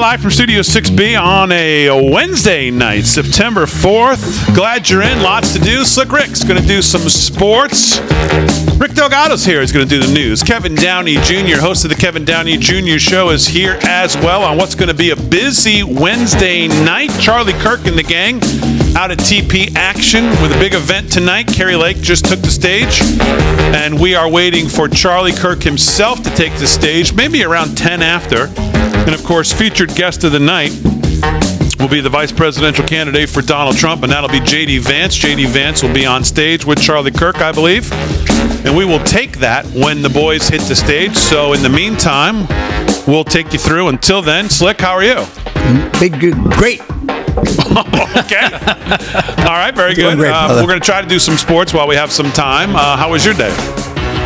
live from Studio 6B on a Wednesday night, September 4th. Glad you're in. Lots to do. Slick Rick's going to do some sports. Rick Delgado's here. He's going to do the news. Kevin Downey Jr., host of the Kevin Downey Jr. Show, is here as well on what's going to be a busy Wednesday night. Charlie Kirk and the gang out at TP Action with a big event tonight. Kerry Lake just took the stage, and we are waiting for Charlie Kirk himself to take the stage, maybe around 10 after. And, of course, featured guest of the night will be the vice presidential candidate for Donald Trump, and that'll be J.D. Vance. J.D. Vance will be on stage with Charlie Kirk, I believe. And we will take that when the boys hit the stage. So in the meantime, we'll take you through. Until then, Slick, how are you? Great. Okay. All right, very good. Great, we're going to try to do some sports while we have some time. How was your day?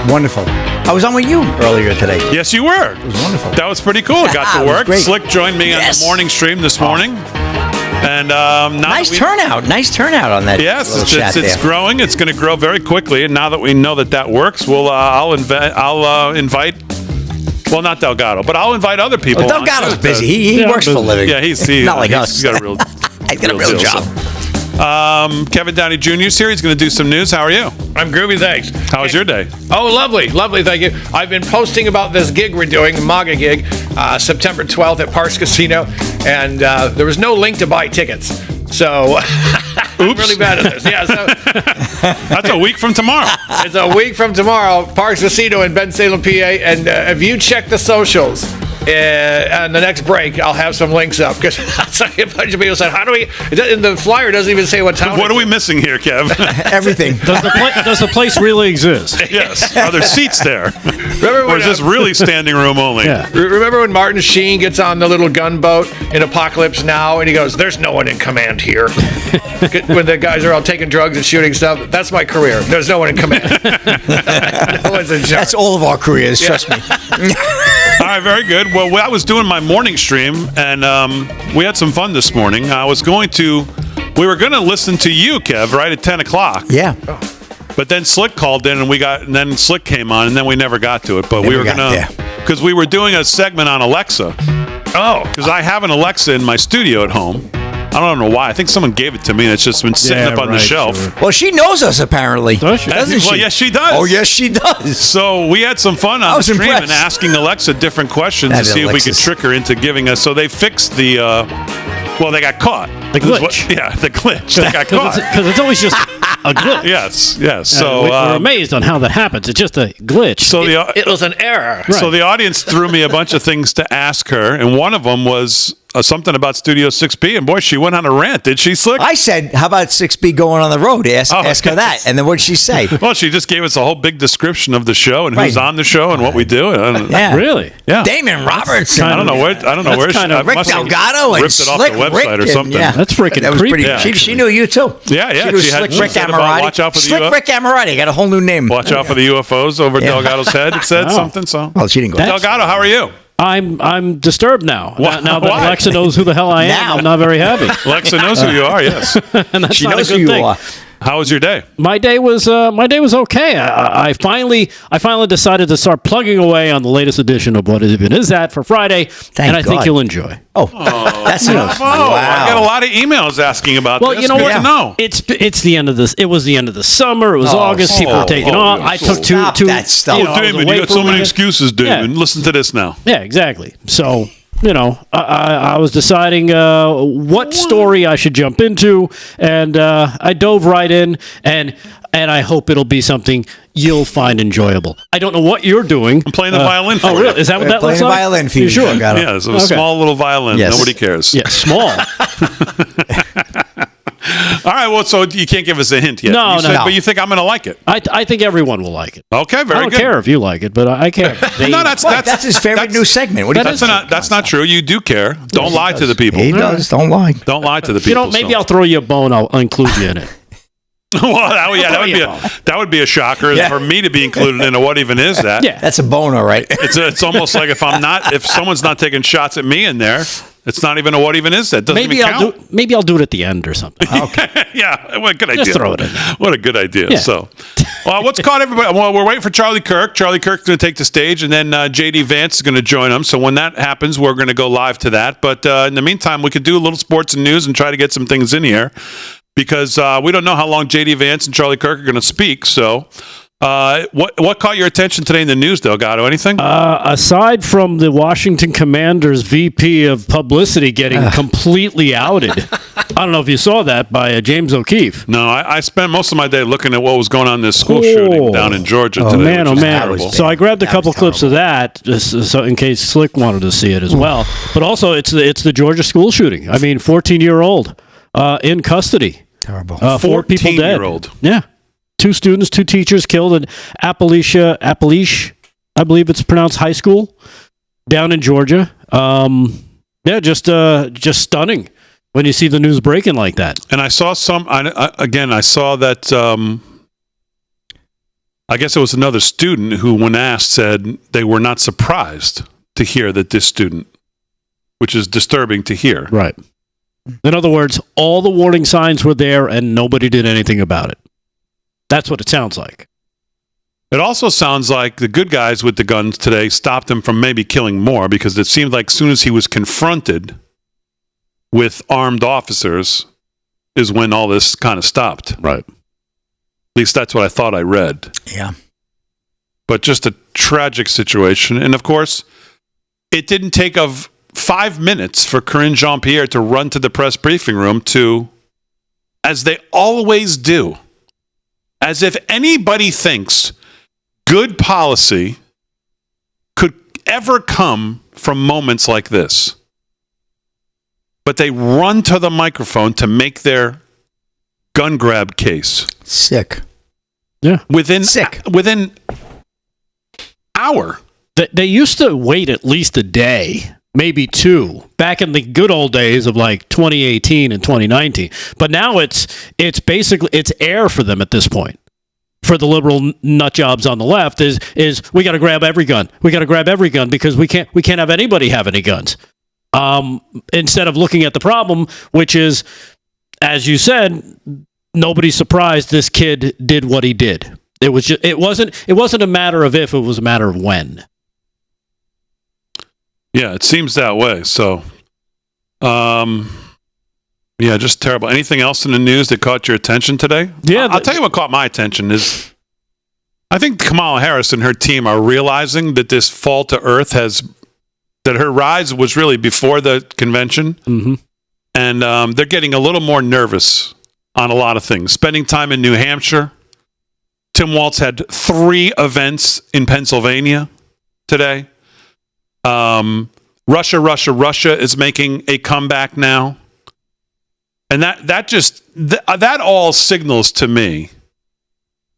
Wonderful. I was on with you earlier today. Yes, you were. It was wonderful. That was pretty cool. Got to work. Great. Slick joined me on the morning stream this morning. And nice turnout on that. Yes, it's it's growing. It's going to grow very quickly. And now that we know that works, I'll invite. Well, not Delgado, but I'll invite other people. Well, Delgado's busy. He works for a living. Yeah, he's not like us. He's got a real, he's got a real job. Kevin Downey Jr. is here. He's going to do some news. How are you? I'm groovy, thanks. How was your day? Oh, lovely, thank you. I've been posting about this gig we're doing, MAGA gig, September 12th at Parks Casino, and there was no link to buy tickets. So I'm really bad at this. Yeah, so that's a week from tomorrow. It's a week from tomorrow, Parks Casino in Bensalem, PA, and if you check the socials, on the next break, I'll have some links up because a bunch of people said, "How do we?" In the flyer doesn't even say what town. What are we missing here, Kev? Everything. Does the place really exist? Yes. Are there seats there? Or is this really standing room only? Yeah. Remember when Martin Sheen gets on the little gunboat in Apocalypse Now and he goes, "There's no one in command here." When the guys are all taking drugs and shooting stuff, that's my career. There's no one in command. No one's in charge. That's all of our careers. Trust me. All right, very good. Well, I was doing my morning stream, and we had some fun this morning. We were going to listen to you, Kev, right at 10 o'clock. Yeah. But then Slick called in, and then Slick came on, and then we never got to it. But we were going to, because we were doing a segment on Alexa. Oh. Because I have an Alexa in my studio at home. I don't know why. I think someone gave it to me, and it's just been sitting up on the shelf. Sure. Well, she knows us, apparently. Does she? Doesn't she? Well, yes, she does. Oh, yes, she does. So we had some fun on the stream impressed. and asking Alexa different questions to see if we could trick her into giving us. So they fixed the. Well, they got caught. The glitch. The glitch. They got caught. Because it's always just a glitch. Yes. So we're amazed on how that happens. It's just a glitch. So it was an error. Right. So the audience threw me a bunch of things to ask her, and one of them was something about Studio 6B, and boy, she went on a rant, did she, Slick? I said, how about 6B going on the road? Ask her that. And then what did she say? Well, she just gave us a whole big description of the show and who's on the show and what we do. Yeah. Really? Yeah. Damon Robertson. I don't know where she Rick Delgado and ripped it off Slick the website Rick or something. Yeah. That's freaking that was creepy. Pretty, she knew you, too. Yeah. She knew Slick Rick Amorati. Watch out for the Slick Rick Amorati. Got a whole new name. Watch out for the UFOs over Delgado's head. It said something. So. Well, she didn't go. Delgado, how are you? I'm disturbed now. Why? Now that Alexa knows who the hell I am, Now. I'm not very happy. Alexa knows who you are, yes. And that's She not knows a who good you thing. are. How was your day? My day was okay. I finally decided to start plugging away on the latest edition of What Even Is That for Friday, and I think you'll enjoy. Oh, that's enough. Wow. I got a lot of emails asking about Well, this. you know what? Good to know. It's the end of this. It was the end of the summer. It was August. People were taking off. I took two. That stuff. You know, I was Damon, away you got for so a many weekend. excuses, Damon. Yeah. Listen to this now. Yeah, exactly. So, I was deciding what story I should jump into, and I dove right in, and I hope it'll be something you'll find enjoyable. I don't know what you're doing. I'm playing the violin for you. Oh, really? Is that what that looks like? Playing the violin for you. Sure? Yeah, it's a small little violin. Yes. Nobody cares. Yeah, small. All right, well, so you can't give us a hint yet. No, You said, no. But you think I'm going to like it. I think everyone will like it. Okay, very I don't good. care if you like it, but I care. No, that's his favorite new segment. What do you That's not true. You do care. Don't lie to the people. He does. Don't lie. Don't lie to the people. Maybe I'll throw you a bone. I'll include you in it. Well, that would be a shocker for me to be included in a What Even Is That? Yeah. That's a boner, right? It's almost like if someone's not taking shots at me in there, it's not even a What Even Is That. Doesn't even count. Maybe I'll do it at the end or something. Okay. Yeah, what a good idea. Just throw it in. What a good idea. Yeah. So, Well, what's caught everybody? Well, we're waiting for Charlie Kirk. Charlie Kirk's going to take the stage, and then J.D. Vance is going to join him. So when that happens, we're going to go live to that. But in the meantime, we could do a little sports and news and try to get some things in here because we don't know how long J.D. Vance and Charlie Kirk are going to speak. So what caught your attention today in the news, Delgado? Anything? Aside from the Washington Commanders VP of publicity getting completely outed. I don't know if you saw that by James O'Keefe. No, I spent most of my day looking at what was going on in this school shooting down in Georgia today. Man, which oh, is man. terrible. So I grabbed a couple clips of that just so in case Slick wanted to see it as well. But also, it's the Georgia school shooting. I mean, 14-year-old in custody. Terrible. 4 people dead. 14-year-old. Yeah. 2 students, 2 teachers killed in Appalachia, I believe it's pronounced, high school down in Georgia. Just stunning when you see the news breaking like that. And I saw I saw that, I guess it was another student who, when asked, said they were not surprised to hear that this student, which is disturbing to hear. Right. In other words, all the warning signs were there and nobody did anything about it. That's what it sounds like. It also sounds like the good guys with the guns today stopped him from maybe killing more because it seemed like as soon as he was confronted with armed officers is when all this kind of stopped. Right. At least that's what I thought I read. Yeah. But just a tragic situation. And of course, it didn't take 5 minutes for Karine Jean-Pierre to run to the press briefing room to, as they always do, as if anybody thinks good policy could ever come from moments like this. But they run to the microphone to make their gun grab case. Sick. Yeah. Within hour. They used to wait at least a day, maybe 2, back in the good old days of like 2018 and 2019. But now it's basically air for them at this point. For the liberal nut jobs on the left is we got to grab every gun. We got to grab every gun because we can't have anybody have any guns. Instead of looking at the problem, which is, as you said, nobody's surprised this kid did what he did. It wasn't a matter of if, it was a matter of when. Yeah, it seems that way. So, yeah, just terrible. Anything else in the news that caught your attention today? Yeah. I'll tell you what caught my attention is I think Kamala Harris and her team are realizing that this fall to earth that her rise was really before the convention. Mm-hmm. And they're getting a little more nervous on a lot of things. Spending time in New Hampshire. Tim Walz had 3 events in Pennsylvania today. Russia is making a comeback now. And that all signals to me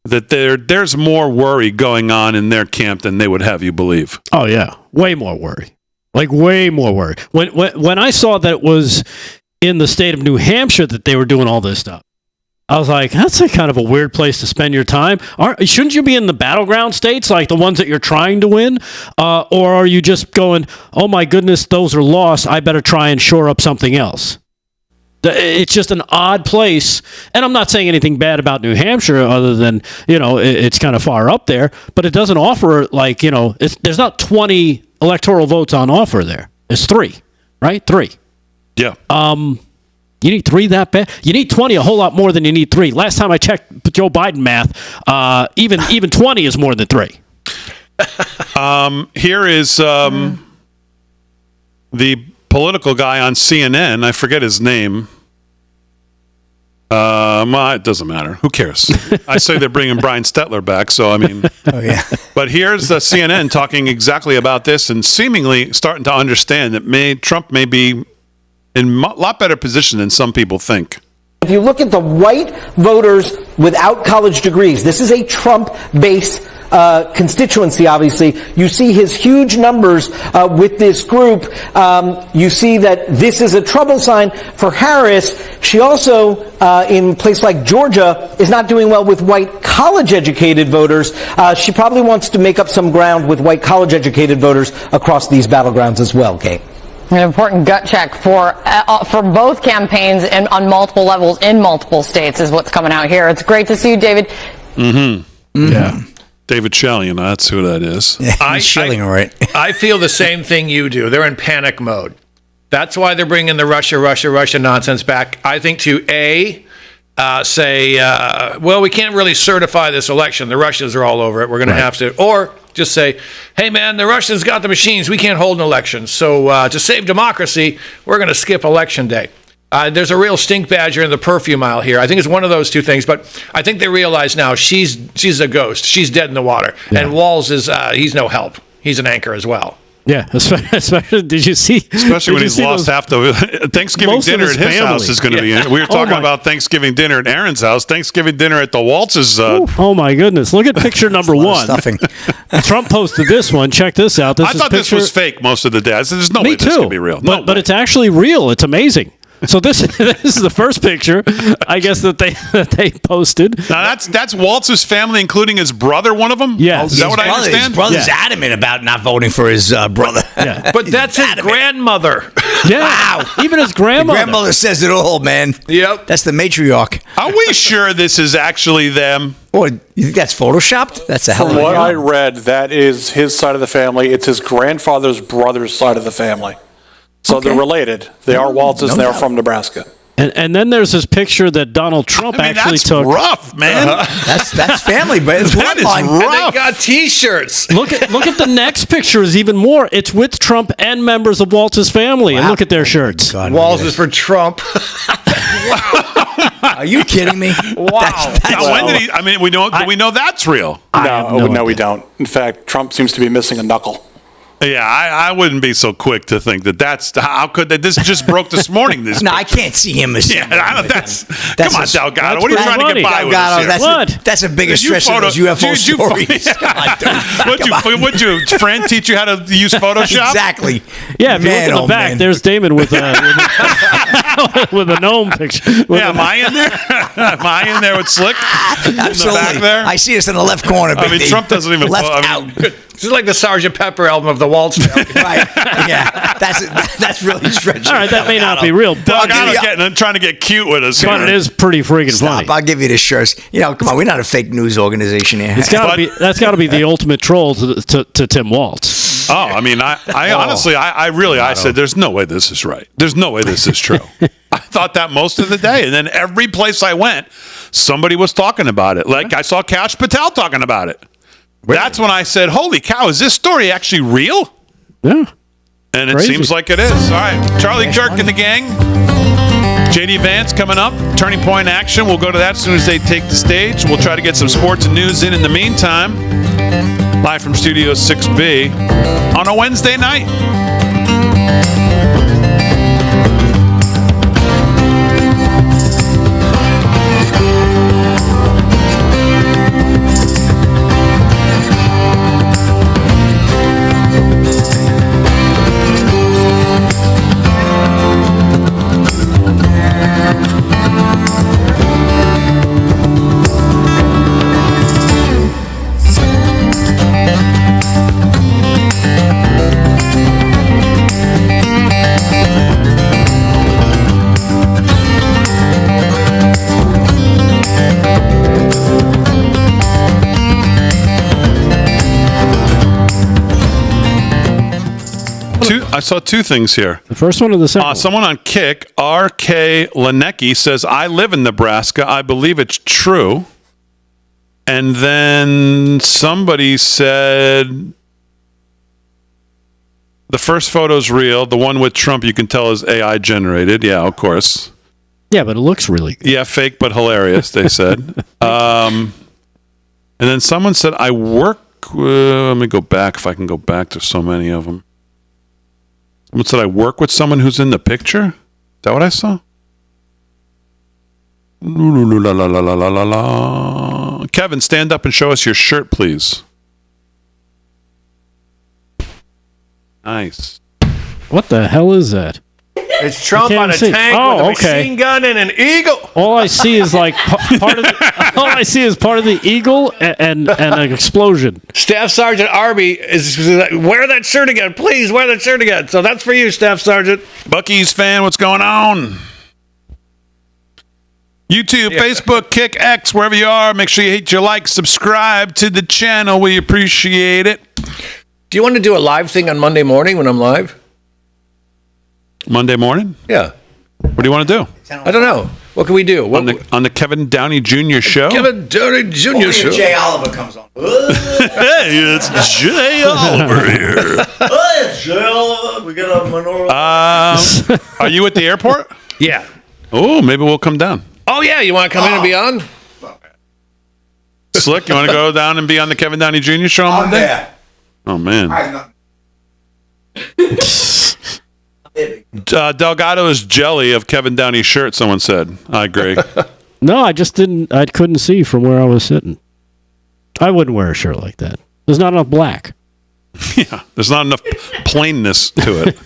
that there's more worry going on in their camp than they would have you believe. Oh yeah, way more worry. Like way more worry. When I saw that it was in the state of New Hampshire that they were doing all this stuff, I was like, that's a kind of a weird place to spend your time. Shouldn't you be in the battleground states, like the ones that you're trying to win? Or are you just going, oh my goodness, those are lost, I better try and shore up something else? It's just an odd place. And I'm not saying anything bad about New Hampshire other than, it's kind of far up there. But it doesn't offer, there's not 20 electoral votes on offer there. It's 3, right? 3. Yeah. You need 3 that bad? You need 20 a whole lot more than you need 3. Last time I checked Joe Biden math, even 20 is more than 3. Here is the political guy on CNN. I forget his name. Well, it doesn't matter. Who cares? I say they're bringing Brian Stetler back, so I mean. Oh yeah. But here's CNN talking exactly about this and seemingly starting to understand that Trump may be in a lot better position than some people think. If you look at the white voters without college degrees, this is a Trump-based constituency, obviously. You see his huge numbers with this group. You see that this is a trouble sign for Harris. She also, in a place like Georgia, is not doing well with white college-educated voters. She probably wants to make up some ground with white college-educated voters across these battlegrounds as well, Kate. An important gut check for both campaigns and on multiple levels in multiple states is what's coming out here. It's great to see you, David. Mm-hmm. Yeah. David Shell, that's who that is. Yeah, he's shilling, right? I feel the same thing you do. They're in panic mode. That's why they're bringing the Russia nonsense back. I think to say, well, we can't really certify this election. The Russians are all over it. We're going to have to. Or just say, hey, man, the Russians got the machines. We can't hold an election. So to save democracy, we're going to skip election day. There's a real stink badger in the perfume aisle here. I think it's one of those two things. But I think they realize now she's a ghost. She's dead in the water. Yeah. And Walz he's no help. He's an anchor as well. Yeah, especially did you see? Especially when he's lost half the Thanksgiving dinner at his house is going to be in. We were talking about Thanksgiving dinner at Aaron's house. Thanksgiving dinner at the Waltz's. Oh my goodness! Look at picture number one. Trump posted this one. Check this out. I thought this was fake most of the day. I said, "There's no way this could be real." But it's actually real. It's amazing. So this is the first picture, I guess, that they posted. Now that's Waltz's family, including his brother. One of them. Yeah, is that what I understand? His brother's adamant about not voting for his brother. Yeah, but that's his grandmother. Yeah, wow. Even his grandmother. The grandmother says it all, man. Yep, that's the matriarch. Are we sure this is actually them? Or you think that's photoshopped? That's a hell of a. From what I read, that is his side of the family. It's his grandfather's brother's side of the family. So they're related. They are Waltzes, and they're from Nebraska. And then there's this picture that Donald Trump actually took. Rough, man. That's family, but it's that is rough. And they got T-shirts. Look at the next picture is even more. It's with Trump and members of Waltz's family, and look at their shirts. God, Walz is for Trump. Are you kidding me? Wow. Now, when did he? I mean, we know that's real. No, we don't. In fact, Trump seems to be missing a knuckle. Yeah, I wouldn't be so quick to think that's how could that this just broke this morning. This I can't see him as come on, Delgado. What are you trying to get by with this? That's a bigger stretch than those UFO stories. Would your friend teach you how to use Photoshop? Exactly. Yeah, if you look in the back, there's Damon with a with a gnome picture. Am I in there? Am I in there with Slick? Absolutely. In the back there? I see us in the left corner. I mean, Trump doesn't even left out. This is like the Sgt. Pepper album of the Waltz family. Right. Yeah. That's really stretching. All right, that may not be real. Delgado's trying to get cute with us. But it is pretty freaking funny. I'll give you the shirts. Come on, we're not a fake news organization here. That's got to be the ultimate troll to Tim Waltz. Oh, I mean, I honestly, I said, there's no way this is right. There's no way this is true. I thought that most of the day. And then every place I went, somebody was talking about it. Like I saw Kash Patel talking about it. Really? That's when I said, holy cow, is this story actually real? Yeah. And it seems like it is. All right, Charlie Kirk and the gang. JD Vance coming up. Turning Point Action. We'll go to that as soon as they take the stage. We'll try to get some sports and news in the meantime. Live from Studio 6B on a Wednesday night. I saw two things here. The first one or the second one? Someone on Kick, R.K. Lenecki, says, I live in Nebraska. I believe it's true. And then somebody said, the first photo's real. The one with Trump, you can tell, is AI generated. Yeah, of course. Yeah, but it looks really good. Yeah, fake but hilarious, they said. And then someone said, I work... let me go back, if I can go back. There's so many of them. Someone said, I work with someone who's in the picture? Is that what I saw? Kevin, stand up and show us your shirt, please. Nice. What the hell is that? It's Trump on a tank with a machine gun and an eagle. All I see is like part of the, all I see is part of the eagle and an explosion. Staff Sergeant Arby is wear that shirt again, please wear that shirt again. So that's for you, Staff Sergeant. Bucky's fan, what's going on? YouTube, Facebook, Kick, X, wherever you are. Make sure you hit your like, subscribe to the channel. We appreciate it. Do you want to do a live thing on Monday morning when I'm live? Monday morning? Yeah. What do you want to do? I don't know. What can we do? On the Kevin Downey Jr. show? Kevin Downey Jr. show. Jay Oliver comes on. Hey, it's Jay Oliver here. Hey, Jay Oliver. We got a minority. Are you at the airport? Yeah. Oh, maybe we'll come down. Oh, yeah. You want to come in and be on? Slick, you want to go down and be on the Kevin Downey Jr. show on Monday? Yeah. Oh, man. Delgado is jelly of Kevin Downey's shirt, someone said. I agree. No, I couldn't see from where I was sitting. I wouldn't wear a shirt like that. There's not enough black. Yeah, there's not enough plainness to it.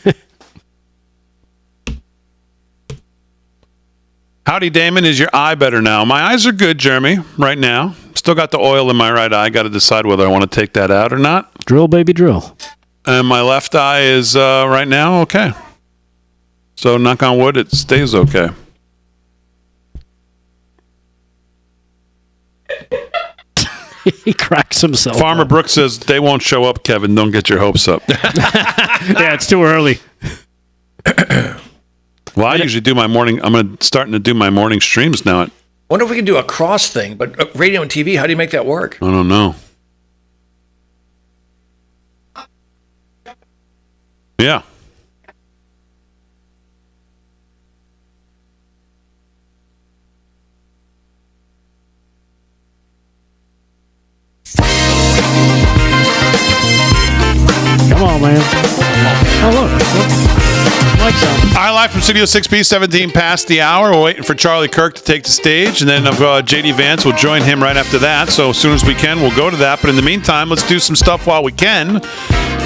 Howdy, Damon. Is your eye better now? My eyes are good, Jeremy, right now. Still got the oil in my right eye. Got to decide whether I want to take that out or not. Drill, baby, drill. And my left eye is right now okay. So, knock on wood, it stays okay. He cracks himself. Farmer up. Brooks says they won't show up, Kevin. Don't get your hopes up. Yeah, it's too early. Well, I usually do my morning. Starting to do my morning streams now. I Wonder if we can do a cross thing, but radio and TV, how do you make that work? don't know. Yeah. Come on, man. Oh, look. Mike's on. All right, live from Studio 6B, 17 past the hour. We're waiting for Charlie Kirk to take the stage, and then J.D. Vance will join him right after that. So as soon as we can, we'll go to that. But in the meantime, let's do some stuff while we can.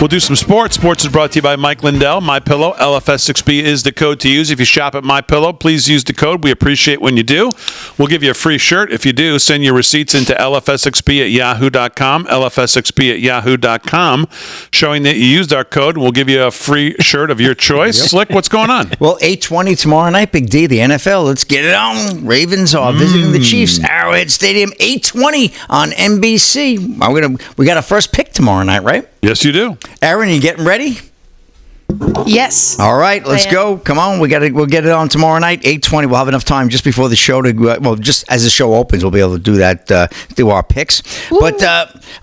We'll do some sports. Sports is brought to you by Mike Lindell, MyPillow. LFS6B is the code to use. If you shop at MyPillow, please use the code. We appreciate when you do. We'll give you a free shirt. If you do, send your receipts into LFS6B@yahoo.com, LFS6B@yahoo.com, showing that you used our code. We'll give you a free shirt of your choice. Slick, what's going on? Well, 8:20 tomorrow night, Big D, the NFL. Let's get it on. Ravens are visiting the Chiefs, Arrowhead Stadium, 8:20 on NBC. We got a first pick tomorrow night, right? Yes, you do. Aaron, you getting ready? Yes. All right, let's go. Come on, we'll get it on tomorrow night, 8:20. We'll have enough time just before the show to just as the show opens, we'll be able to do that, do our picks. Ooh. But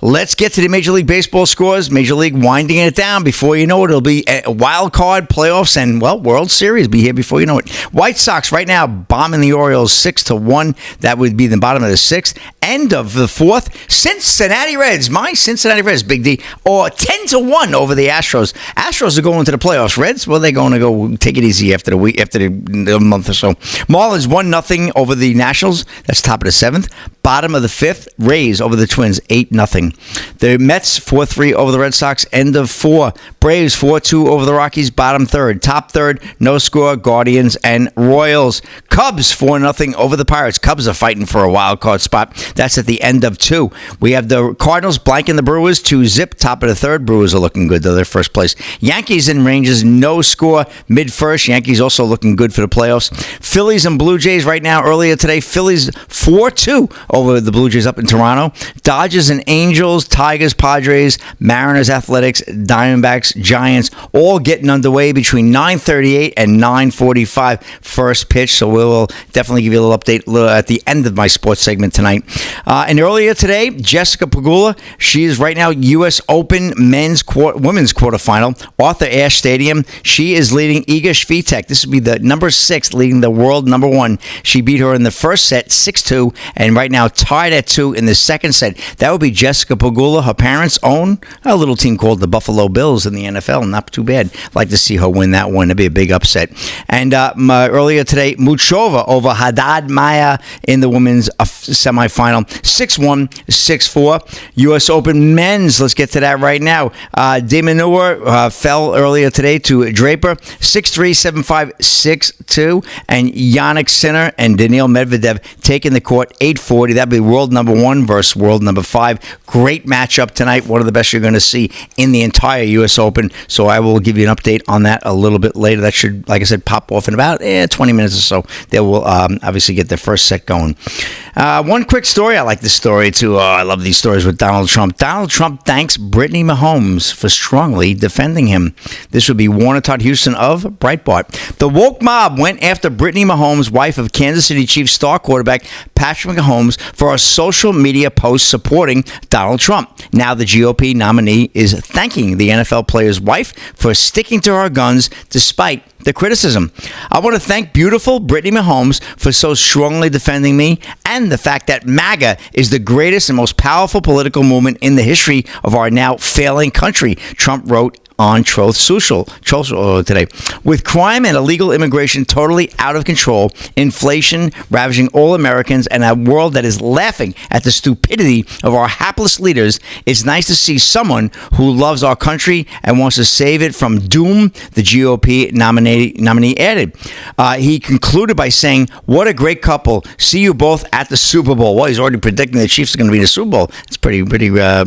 let's get to the Major League Baseball scores. Major League winding it down. Before you know it, it'll be a wild card, playoffs, and World Series be here before you know it. White Sox right now bombing the Orioles 6-1. That would be the bottom of the sixth. End of the fourth. Cincinnati Reds, my Cincinnati Reds, Big D, or 10-1 over the Astros. Astros are going to the playoffs. Reds, well, they're going to go take it easy after the month or so. Marlins 1-0 over the Nationals. That's top of the seventh. Bottom of the fifth. Rays over the Twins 8-0. The Mets 4-3 over the Red Sox. End of four. Braves 4-2 over the Rockies. Bottom third. Top third. No score. Guardians and Royals. Cubs 4-0 over the Pirates. Cubs are fighting for a wild card spot. That's at the end of two. We have the Cardinals blanking the Brewers 2-0. Top of the third. Brewers are looking good though. They're first place. Yankees and Rangers no score mid-first. Yankees also looking good for the playoffs. Phillies and Blue Jays right now. Earlier today, Phillies 4-2 over the Blue Jays up in Toronto. Dodgers and Angels, Tigers, Padres, Mariners, Athletics, Diamondbacks, Giants, all getting underway between 9:38 and 9:45 first pitch. So we will definitely give you a little update at the end of my sports segment tonight. And earlier today, Jessica Pegula, she is right now U.S. Open women's quarterfinal. Arthur Ashe Stadium. She is leading Iga Swiatek. This will be the number 6 leading the world number 1. She beat her in the first set 6-2 and right now tied at 2 in the second set. That would be Jessica Pegula. Her parents own a little team called the Buffalo Bills in the NFL. Not too bad. Like to see her win that one. It'd be a big upset. And earlier today, Muchova over Haddad Maya in the women's semifinal. 6-1, 6-4. U.S. Open men's. Let's get to that right now. De Minaur fell earlier earlier today to Draper, 6'3", 7'5", 6'2", and Yannick Sinner and Daniil Medvedev taking the court 8:40. That'd be world number 1 versus world number 5. Great matchup tonight. One of the best you're going to see in the entire U.S. Open. So I will give you an update on that a little bit later. That should, like I said, pop off in about 20 minutes or so. They will obviously get their first set going. One quick story. I like this story too. I love these stories with Donald Trump. Donald Trump thanks Brittany Mahomes for strongly defending him. This would be Warner Todd Houston of Breitbart. The woke mob went after Brittany Mahomes, wife of Kansas City Chiefs star quarterback Patrick Mahomes, for a social media post supporting Donald Trump. Now the GOP nominee is thanking the NFL player's wife for sticking to her guns despite the criticism. I want to thank beautiful Brittany Mahomes for so strongly defending me, and the fact that MAGA is the greatest and most powerful political movement in the history of our now failing country, Trump wrote on Truth Social today. With crime and illegal immigration totally out of control, inflation ravaging all Americans, and a world that is laughing at the stupidity of our hapless leaders, it's nice to see someone who loves our country and wants to save it from doom, the GOP nominee added. He concluded by saying, "What a great couple. See you both at the Super Bowl." Well, he's already predicting the Chiefs are going to be in the Super Bowl. It's pretty, well,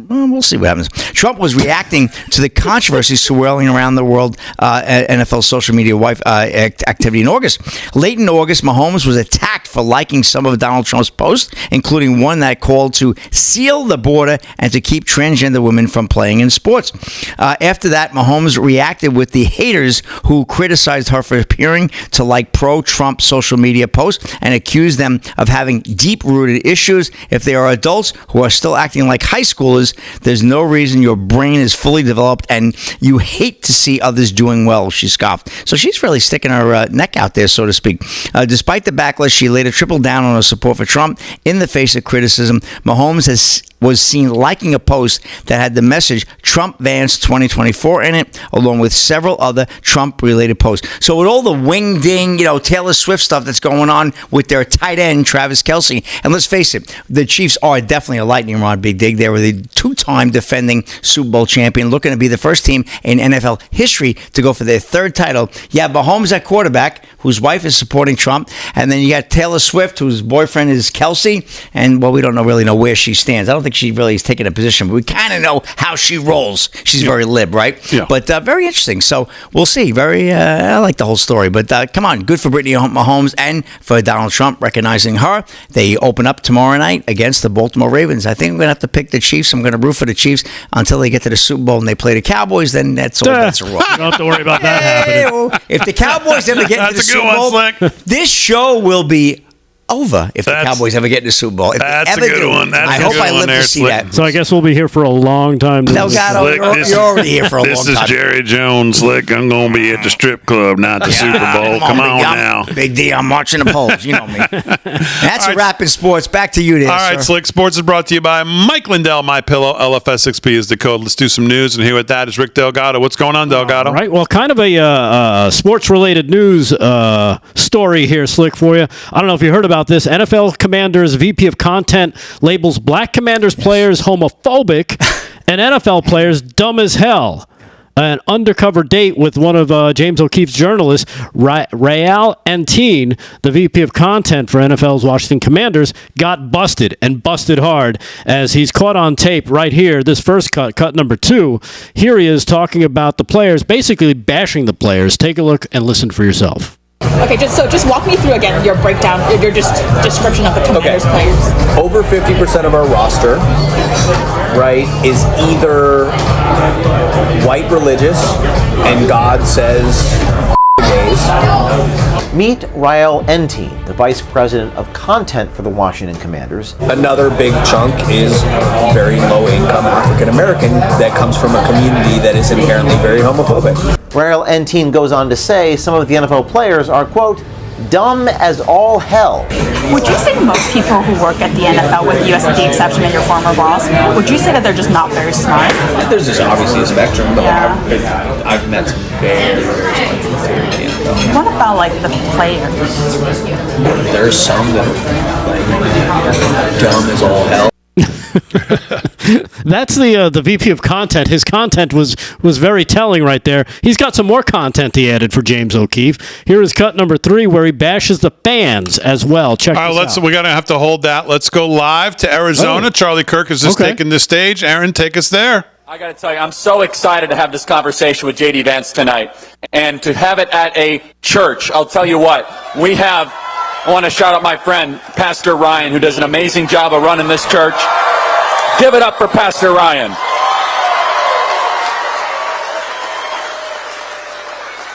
we'll see what happens. Trump was reacting to the controversy swirling around the world NFL social media activity in August. Late in August, Mahomes was attacked for liking some of Donald Trump's posts, including one that called to seal the border and to keep transgender women from playing in sports. After that, Mahomes reacted with the haters who criticized her for appearing to like pro-Trump social media posts and accused them of having deep-rooted issues. If they are adults who are still acting like high schoolers, there's no reason your brain is fully developed and you hate to see others doing well, she scoffed. So she's really sticking her neck out there, so to speak. Despite the backlash, she later tripled down on her support for Trump in the face of criticism. Mahomes was seen liking a post that had the message Trump Vance 2024 in it, along with several other Trump-related posts. So with all the wing-ding, Taylor Swift stuff that's going on with their tight end, Travis Kelce, and let's face it, the Chiefs are definitely a lightning rod, Big Dig. They were the two-time defending Super Bowl champion, looking to be the first team in NFL history to go for their third title. You have Mahomes at quarterback, whose wife is supporting Trump, and then you got Taylor Swift, whose boyfriend is Kelce, and, well, we don't really know where she stands. I don't think she really is taking a position, but we kind of know how she rolls. She's very lib, right? Yeah. But very interesting. So we'll see. I like the whole story. But come on, good for Brittany Mahomes and for Donald Trump recognizing her. They open up tomorrow night against the Baltimore Ravens. I think I'm going to have to pick the Chiefs. I'm going to root for the Chiefs until they get to the Super Bowl and they play the Cowboys. Then that's all. That's a roll. You don't have to worry about that happening. If the Cowboys ever get to the Super Bowl, this show will be over if the Cowboys ever get in the Super Bowl. If that's they ever a good one. That's I a hope good I one live there, to see Slick. that. So I guess we'll be here for a long time. No, God, you're already here for a long This time. is Jerry Jones, Slick. I'm going to be at the strip club, not the Super Bowl. Come on now. Big D, I'm marching the polls. You know me. That's a wrap in sports. Back to you there, All right, sir. Slick Sports is brought to you by Mike Lindell, MyPillow. LFS6P is the code. Let's do some news, and here with that is Rick Delgado. What's going on, Delgado? All right. Well, kind of a sports-related news story here, Slick, for you. I don't know if you heard about this. NFL Commanders VP of Content labels Black Commanders players homophobic and NFL players dumb as hell. An undercover date with one of James O'Keefe's journalists, Rael Antine, the VP of Content for NFL's Washington Commanders, got busted, and busted hard, as he's caught on tape right here. This first cut number 2, here he is talking about the players, basically bashing the players. Take a look and listen for yourself. Okay, just walk me through again your breakdown, your description of the Commanders players. Over 50% of our roster, right, is either white religious and God says gays. Meet Rael Antine, the Vice President of Content for the Washington Commanders. Another big chunk is very low-income African American that comes from a community that is inherently very homophobic. Rael Antine goes on to say some of the NFL players are, quote, dumb as all hell. Would you say most people who work at the NFL, with you as the exception of your former boss, would you say that they're just not very smart? There's just obviously a spectrum, but Yeah. I've met some very smart people here at the NFL. What about like the players? There's some that are like dumb as all hell. That's the VP of content. His content was very telling right there. He's got some more content he added for James O'Keefe. Here is cut number 3 where he bashes the fans as well. Check All right, this out. we're going to have to hold that. Let's go live to Arizona. Oh. Charlie Kirk is just taking the stage. Aaron, take us there. I got to tell you, I'm so excited to have this conversation with J.D. Vance tonight. And to have it at a church, I'll tell you what, I want to shout out my friend, Pastor Ryan, who does an amazing job of running this church. Give it up for Pastor Ryan.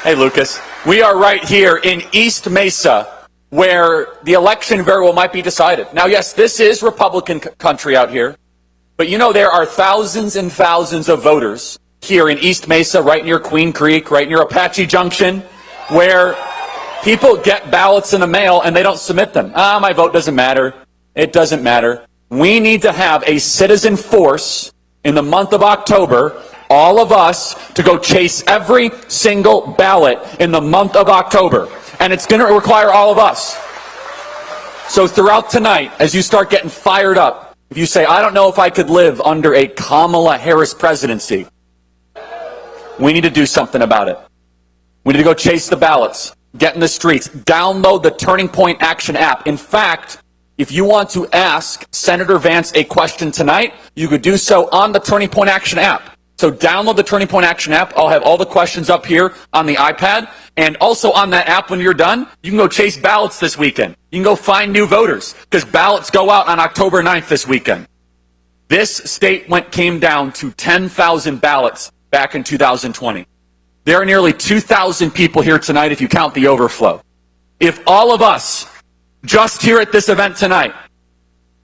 Hey, Lucas. We are right here in East Mesa, where the election very well might be decided. Now, yes, this is Republican country out here. But you know, there are thousands and thousands of voters here in East Mesa, right near Queen Creek, right near Apache Junction, where people get ballots in the mail and they don't submit them. My vote doesn't matter. It doesn't matter. We need to have a citizen force in the month of October, all of us, to go chase every single ballot in the month of October. And it's going to require all of us. So throughout tonight, as you start getting fired up, if you say, I don't know if I could live under a Kamala Harris presidency, we need to do something about it. We need to go chase the ballots, get in the streets, download the Turning Point Action app. In fact, if you want to ask Senator Vance a question tonight, you could do so on the Turning Point Action app. So download the Turning Point Action app. I'll have all the questions up here on the iPad. And also on that app, when you're done, you can go chase ballots this weekend. You can go find new voters, because ballots go out on October 9th this weekend. This state came down to 10,000 ballots back in 2020. There are nearly 2,000 people here tonight if you count the overflow. If all of us, just here at this event tonight,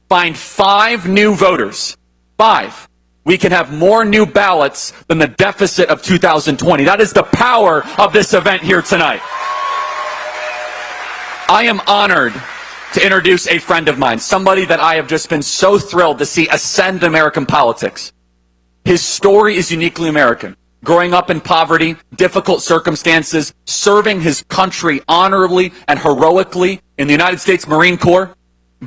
find 5 new voters, 5, we can have more new ballots than the deficit of 2020. That is the power of this event here tonight. I am honored to introduce a friend of mine, somebody that I have just been so thrilled to see ascend in American politics. His story is uniquely American. Growing up in poverty, difficult circumstances, serving his country honorably and heroically in the United States Marine Corps,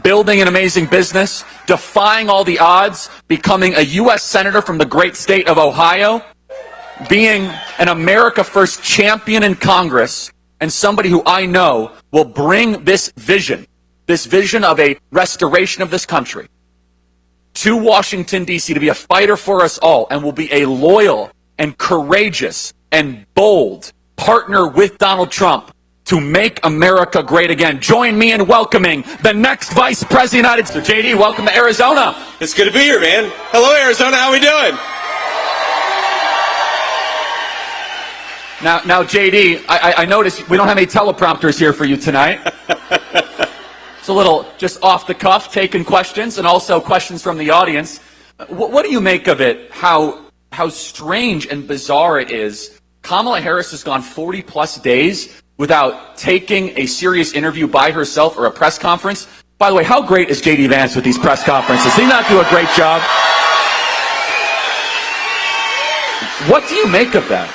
building an amazing business, defying all the odds, becoming a U.S. Senator from the great state of Ohio, being an America First champion in Congress, and somebody who I know will bring this vision of a restoration of this country to Washington, D.C. to be a fighter for us all, and will be a loyal and courageous and bold partner with Donald Trump to make America great again. Join me in welcoming the next Vice President of the United States. JD, welcome to Arizona. It's good to be here, man. Hello, Arizona. How we doing? Now, JD, I noticed we don't have any teleprompters here for you tonight. It's a little just off the cuff, taking questions, and also questions from the audience. What do you make of it? How strange and bizarre it is. Kamala Harris has gone 40 plus days without taking a serious interview by herself or a press conference. By the way, how great is J.D. Vance with these press conferences? Does he not do a great job? What do you make of that?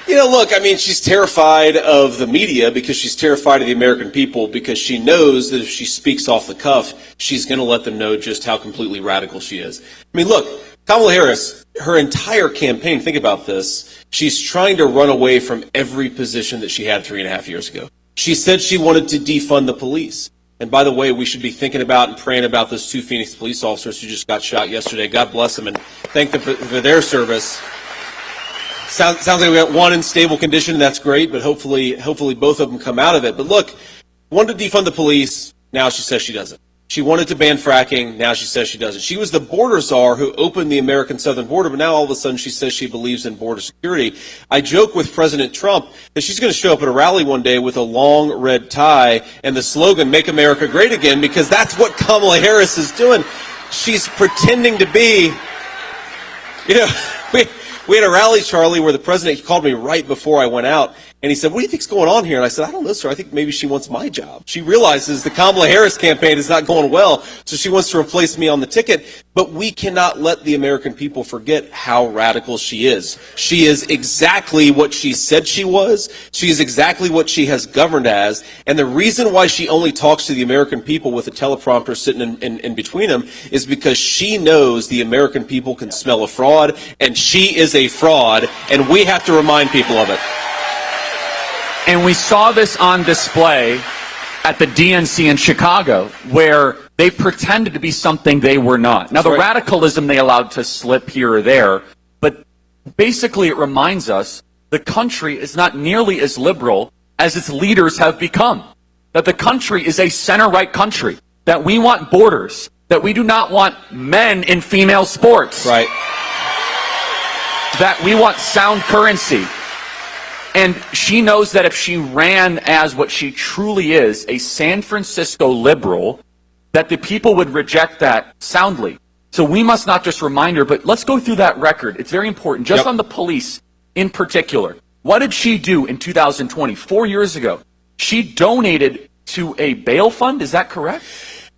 You know, look, I mean, she's terrified of the media because she's terrified of the American people, because she knows that if she speaks off the cuff, she's going to let them know just how completely radical she is. I mean, look, Kamala Harris, her entire campaign, think about this, she's trying to run away from every position that she had 3.5 years ago. She said she wanted to defund the police. And by the way, we should be thinking about and praying about those 2 Phoenix police officers who just got shot yesterday. God bless them and thank them for their service. Sounds like we got one in stable condition. That's great, but hopefully both of them come out of it. But look, wanted to defund the police. Now she says she doesn't. She wanted to ban fracking. Now she says she doesn't. She was the border czar who opened the American southern border, but now all of a sudden she says she believes in border security. I joke with President Trump that she's going to show up at a rally one day with a long red tie and the slogan, "Make America Great Again," because that's what Kamala Harris is doing. She's pretending to be, we had a rally, Charlie, where the president called me right before I went out, And he said, what do you think's going on here? And I said, I don't know, sir. I think maybe she wants my job. She realizes the Kamala Harris campaign is not going well, so she wants to replace me on the ticket. But we cannot let the American people forget how radical she is. She is exactly what she said she was. She is exactly what she has governed as. And the reason why she only talks to the American people with a teleprompter sitting in between them is because she knows the American people can smell a fraud, and she is a fraud, and we have to remind people of it. And we saw this on display at the DNC in Chicago, where they pretended to be something they were not. Now, the radicalism they allowed to slip here or there, but basically it reminds us the country is not nearly as liberal as its leaders have become. That the country is a center-right country. That we want borders. That we do not want men in female sports. Right. That we want sound currency. And she knows that if she ran as what she truly is, a San Francisco liberal, that the people would reject that soundly. So we must not just remind her, but let's go through that record. It's very important. Just on the police in particular. What did she do in 2020, 4 years ago? She donated to a bail fund, is that correct?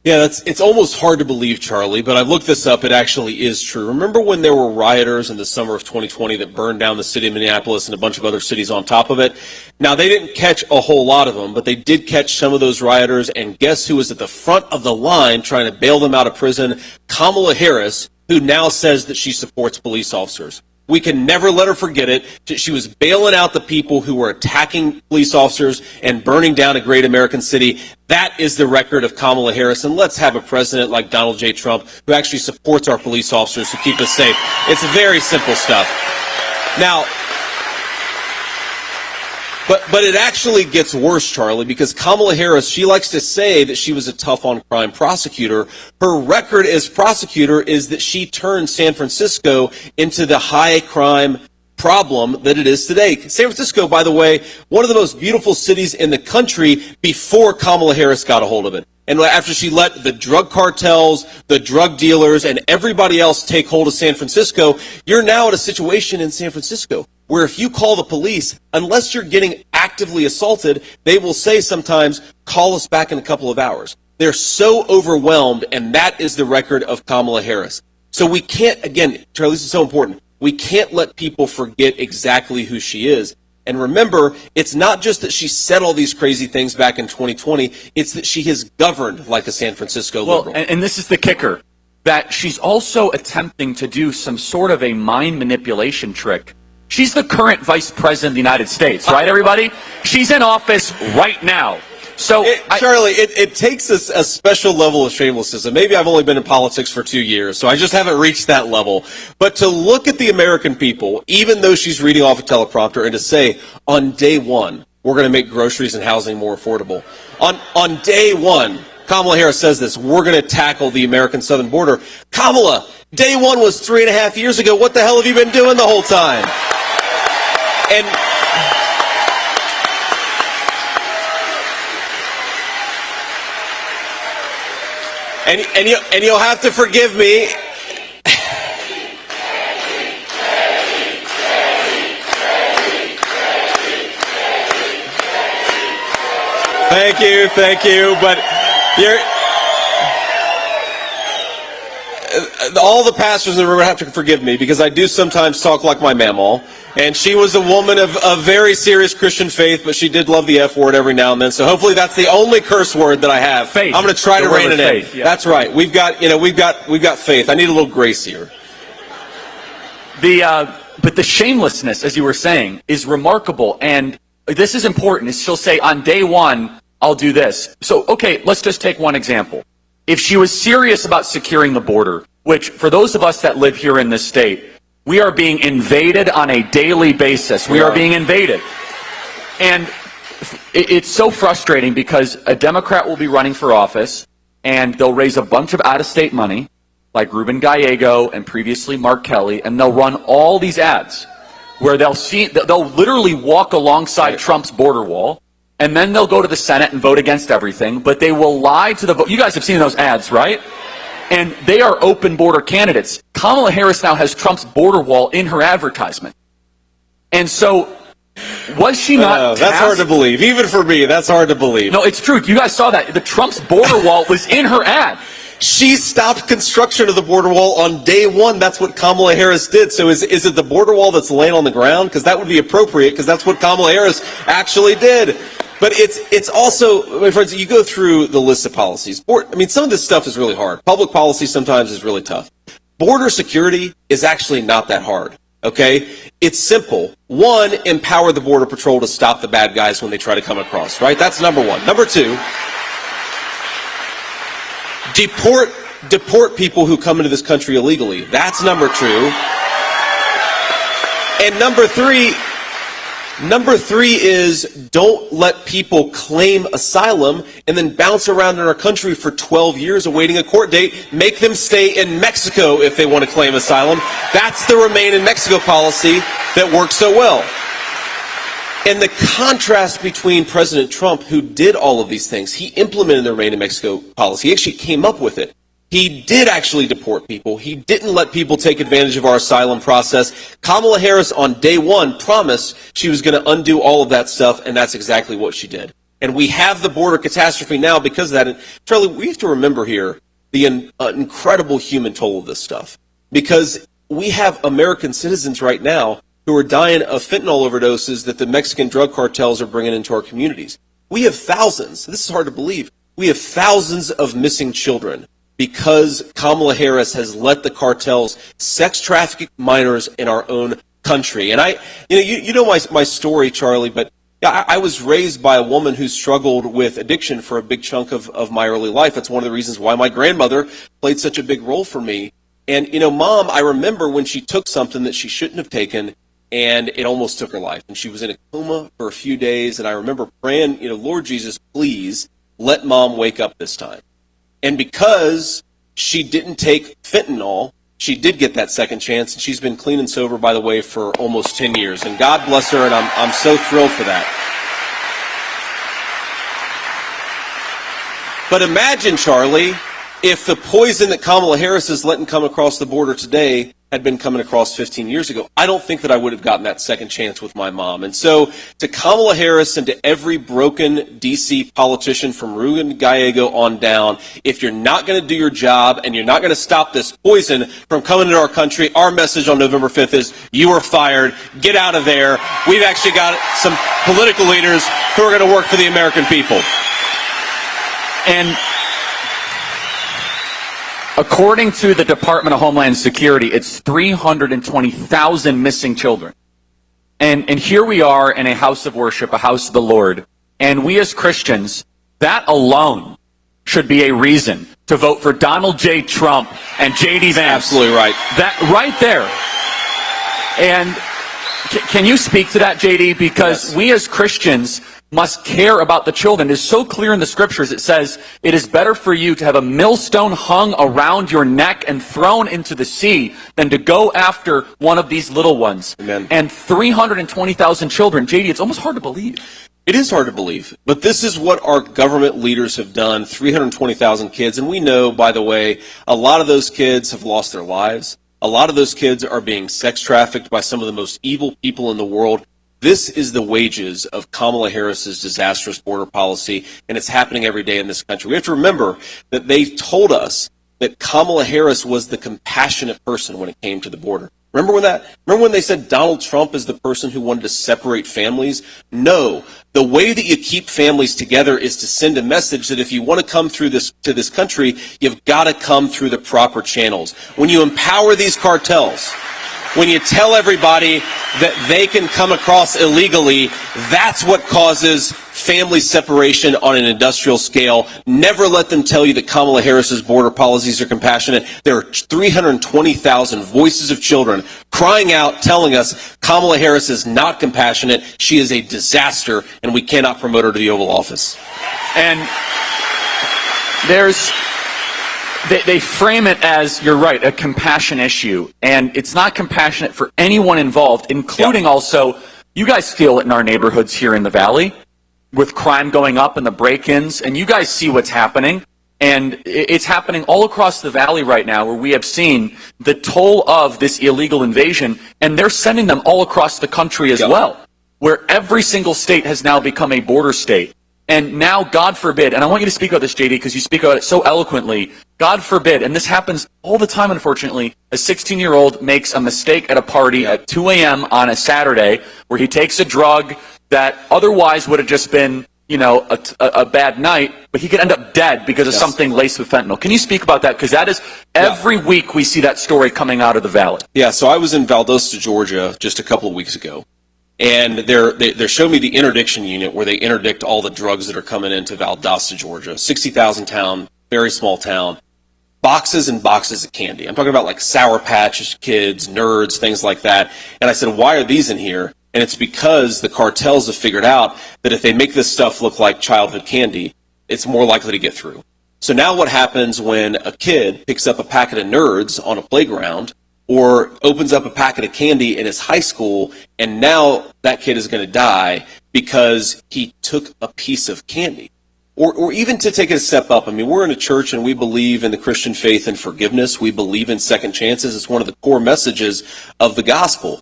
Yeah, it's almost hard to believe, Charlie, but I've looked this up. It actually is true. Remember when there were rioters in the summer of 2020 that burned down the city of Minneapolis and a bunch of other cities on top of it? Now, they didn't catch a whole lot of them, but they did catch some of those rioters, and guess who was at the front of the line trying to bail them out of prison? Kamala Harris, who now says that she supports police officers. We can never let her forget it. She was bailing out the people who were attacking police officers and burning down a great American city. That is the record of Kamala Harris. And let's have a president like Donald J. Trump who actually supports our police officers who keep us safe. It's very simple stuff. Now, But it actually gets worse, Charlie, because Kamala Harris, she likes to say that she was a tough-on-crime prosecutor. Her record as prosecutor is that she turned San Francisco into the high-crime problem that it is today. San Francisco, by the way, one of the most beautiful cities in the country before Kamala Harris got a hold of it. And after she let the drug cartels, the drug dealers, and everybody else take hold of San Francisco, you're now at a situation in San Francisco where if you call the police, unless you're getting actively assaulted, they will say sometimes, call us back in a couple of hours. They're so overwhelmed, and that is the record of Kamala Harris. So we can't, again, Charlie, this is so important, we can't let people forget exactly who she is. And remember, it's not just that she said all these crazy things back in 2020, it's that she has governed like a San Francisco liberal. And this is the kicker, that she's also attempting to do some sort of a mind manipulation trick. She's the current vice president of the United States, right, everybody? She's in office right now. So, Charlie, it takes a special level of shamelessness. And maybe I've only been in politics for 2 years, so I just haven't reached that level. But to look at the American people, even though she's reading off a teleprompter, and to say, on day one, we're going to make groceries and housing more affordable. On day one, Kamala Harris says this, we're going to tackle the American southern border. Kamala, day one was 3.5 years ago. What the hell have you been doing the whole time? And you'll have to forgive me. Thank you. But all the pastors in the room have to forgive me because I do sometimes talk like my mamaw. And she was a woman of very serious Christian faith, but she did love the F word every now and then. So hopefully that's the only curse word that I have. Faith. I'm going to try to rein it in. Yeah. That's right. We've got faith. I need a little grace here. But the shamelessness, as you were saying, is remarkable. And this is important. She'll say, on day one, I'll do this. So, okay, let's just take one example. If she was serious about securing the border, which for those of us that live here in this state, we are being invaded on a daily basis. We are being invaded. And it's so frustrating because a Democrat will be running for office and they'll raise a bunch of out-of-state money, like Ruben Gallego and previously Mark Kelly, and they'll run all these ads where they'll literally walk alongside Trump's border wall, and then they'll go to the Senate and vote against everything, but they will lie to the vote. You guys have seen those ads, right? And they are open border candidates. Kamala Harris now has Trump's border wall in her advertisement. And so Was she not? That's hard to believe. Even for me, that's hard to believe. No, it's true. You guys saw that. The Trump's border wall was in her ad. She stopped construction of the border wall on day one. That's what Kamala Harris did. So is it the border wall that's laying on the ground? Because that would be appropriate, because that's what Kamala Harris actually did. But it's also, my friends, you go through the list of policies. Some of this stuff is really hard. Public policy sometimes is really tough. Border security is actually not that hard. Okay? It's simple. One, empower the Border Patrol to stop the bad guys when they try to come across, right? That's number one. Number two, deport people who come into this country illegally. That's number two. And number three is don't let people claim asylum and then bounce around in our country for 12 years awaiting a court date. Make them stay in Mexico if they want to claim asylum. That's the Remain in Mexico policy that works so well. And the contrast between President Trump, who did all of these things, he implemented the Remain in Mexico policy. He actually came up with it. He did actually deport people. He didn't let people take advantage of our asylum process. Kamala Harris on day one promised she was going to undo all of that stuff, and that's exactly what she did. And we have the border catastrophe now because of that. And Charlie, we have to remember here the incredible human toll of this stuff, because we have American citizens right now who are dying of fentanyl overdoses that the Mexican drug cartels are bringing into our communities. We have thousands, this is hard to believe, we have thousands of missing children because Kamala Harris has let the cartels sex traffic minors in our own country. And you know my story, Charlie, but I was raised by a woman who struggled with addiction for a big chunk of my early life. That's one of the reasons why my grandmother played such a big role for me. And, Mom, I remember when she took something that she shouldn't have taken, and it almost took her life. And she was in a coma for a few days, and I remember praying, Lord Jesus, please let Mom wake up this time. And because she didn't take fentanyl, she did get that second chance, and she's been clean and sober, by the way, for almost 10 years. And God bless her, and I'm so thrilled for that. But imagine, Charlie, if the poison that Kamala Harris is letting come across the border today had been coming across 15 years ago. I don't think that I would have gotten that second chance with my mom. And so to Kamala Harris and to every broken D.C. politician from Ruben Gallego on down, if you're not going to do your job and you're not going to stop this poison from coming into our country, our message on November 5th is you are fired. Get out of there. We've actually got some political leaders who are going to work for the American people. And according to the Department of Homeland Security, it's 320,000 missing children. And here we are in a house of worship, a house of the Lord. And we as Christians, that alone should be a reason to vote for Donald J. Trump and J.D. Vance. Absolutely right. That right there. And can you speak to that, J.D.? Because we as Christians must care about the children. It is so clear in the scriptures. It says, it is better for you to have a millstone hung around your neck and thrown into the sea than to go after one of these little ones. Amen. And 320,000 children. JD, it's almost hard to believe. It is hard to believe, but this is what our government leaders have done, 320,000 kids. And we know, by the way, a lot of those kids have lost their lives. A lot of those kids are being sex trafficked by some of the most evil people in the world. This is the wages of Kamala Harris's disastrous border policy, and it's happening every day in this country. We have to remember that they told us that Kamala Harris was the compassionate person when it came to the border. Remember when they said Donald Trump is the person who wanted to separate families? No. The way that you keep families together is to send a message that if you want to come through to this country, you've got to come through the proper channels. When you empower these cartels, when you tell everybody that they can come across illegally, that's what causes family separation on an industrial scale. Never let them tell you that Kamala Harris's border policies are compassionate. There are 320,000 voices of children crying out, telling us Kamala Harris is not compassionate. She is a disaster, and we cannot promote her to the Oval Office. And they frame it as, you're right, a compassion issue. And it's not compassionate for anyone involved, including also, you guys feel it in our neighborhoods here in the Valley, with crime going up and the break-ins. And you guys see what's happening. And it's happening all across the Valley right now, where we have seen the toll of this illegal invasion. And they're sending them all across the country as well. where every single state has now become a border state. And now, God forbid, and I want you to speak about this, JD, because you speak about it so eloquently, God forbid, and this happens all the time, unfortunately, a 16-year-old makes a mistake at a party at 2 a.m. on a Saturday where he takes a drug that otherwise would have just been, a bad night, but he could end up dead because of something laced with fentanyl. Can you speak about that? Because that is, every week we see that story coming out of the Valley. Yeah, so I was in Valdosta, Georgia just a couple of weeks ago. And they're showing me the interdiction unit where they interdict all the drugs that are coming into Valdosta, Georgia. 60,000 town, very small town. Boxes and boxes of candy. I'm talking about like Sour Patch Kids, Nerds, things like that. And I said, why are these in here? And it's because the cartels have figured out that if they make this stuff look like childhood candy, it's more likely to get through. So now what happens when a kid picks up a packet of Nerds on a playground or opens up a packet of candy in his high school, and now that kid is going to die because he took a piece of candy? Or even to take it a step up, I mean, we're in a church and we believe in the Christian faith and forgiveness. We believe in second chances. It's one of the core messages of the gospel.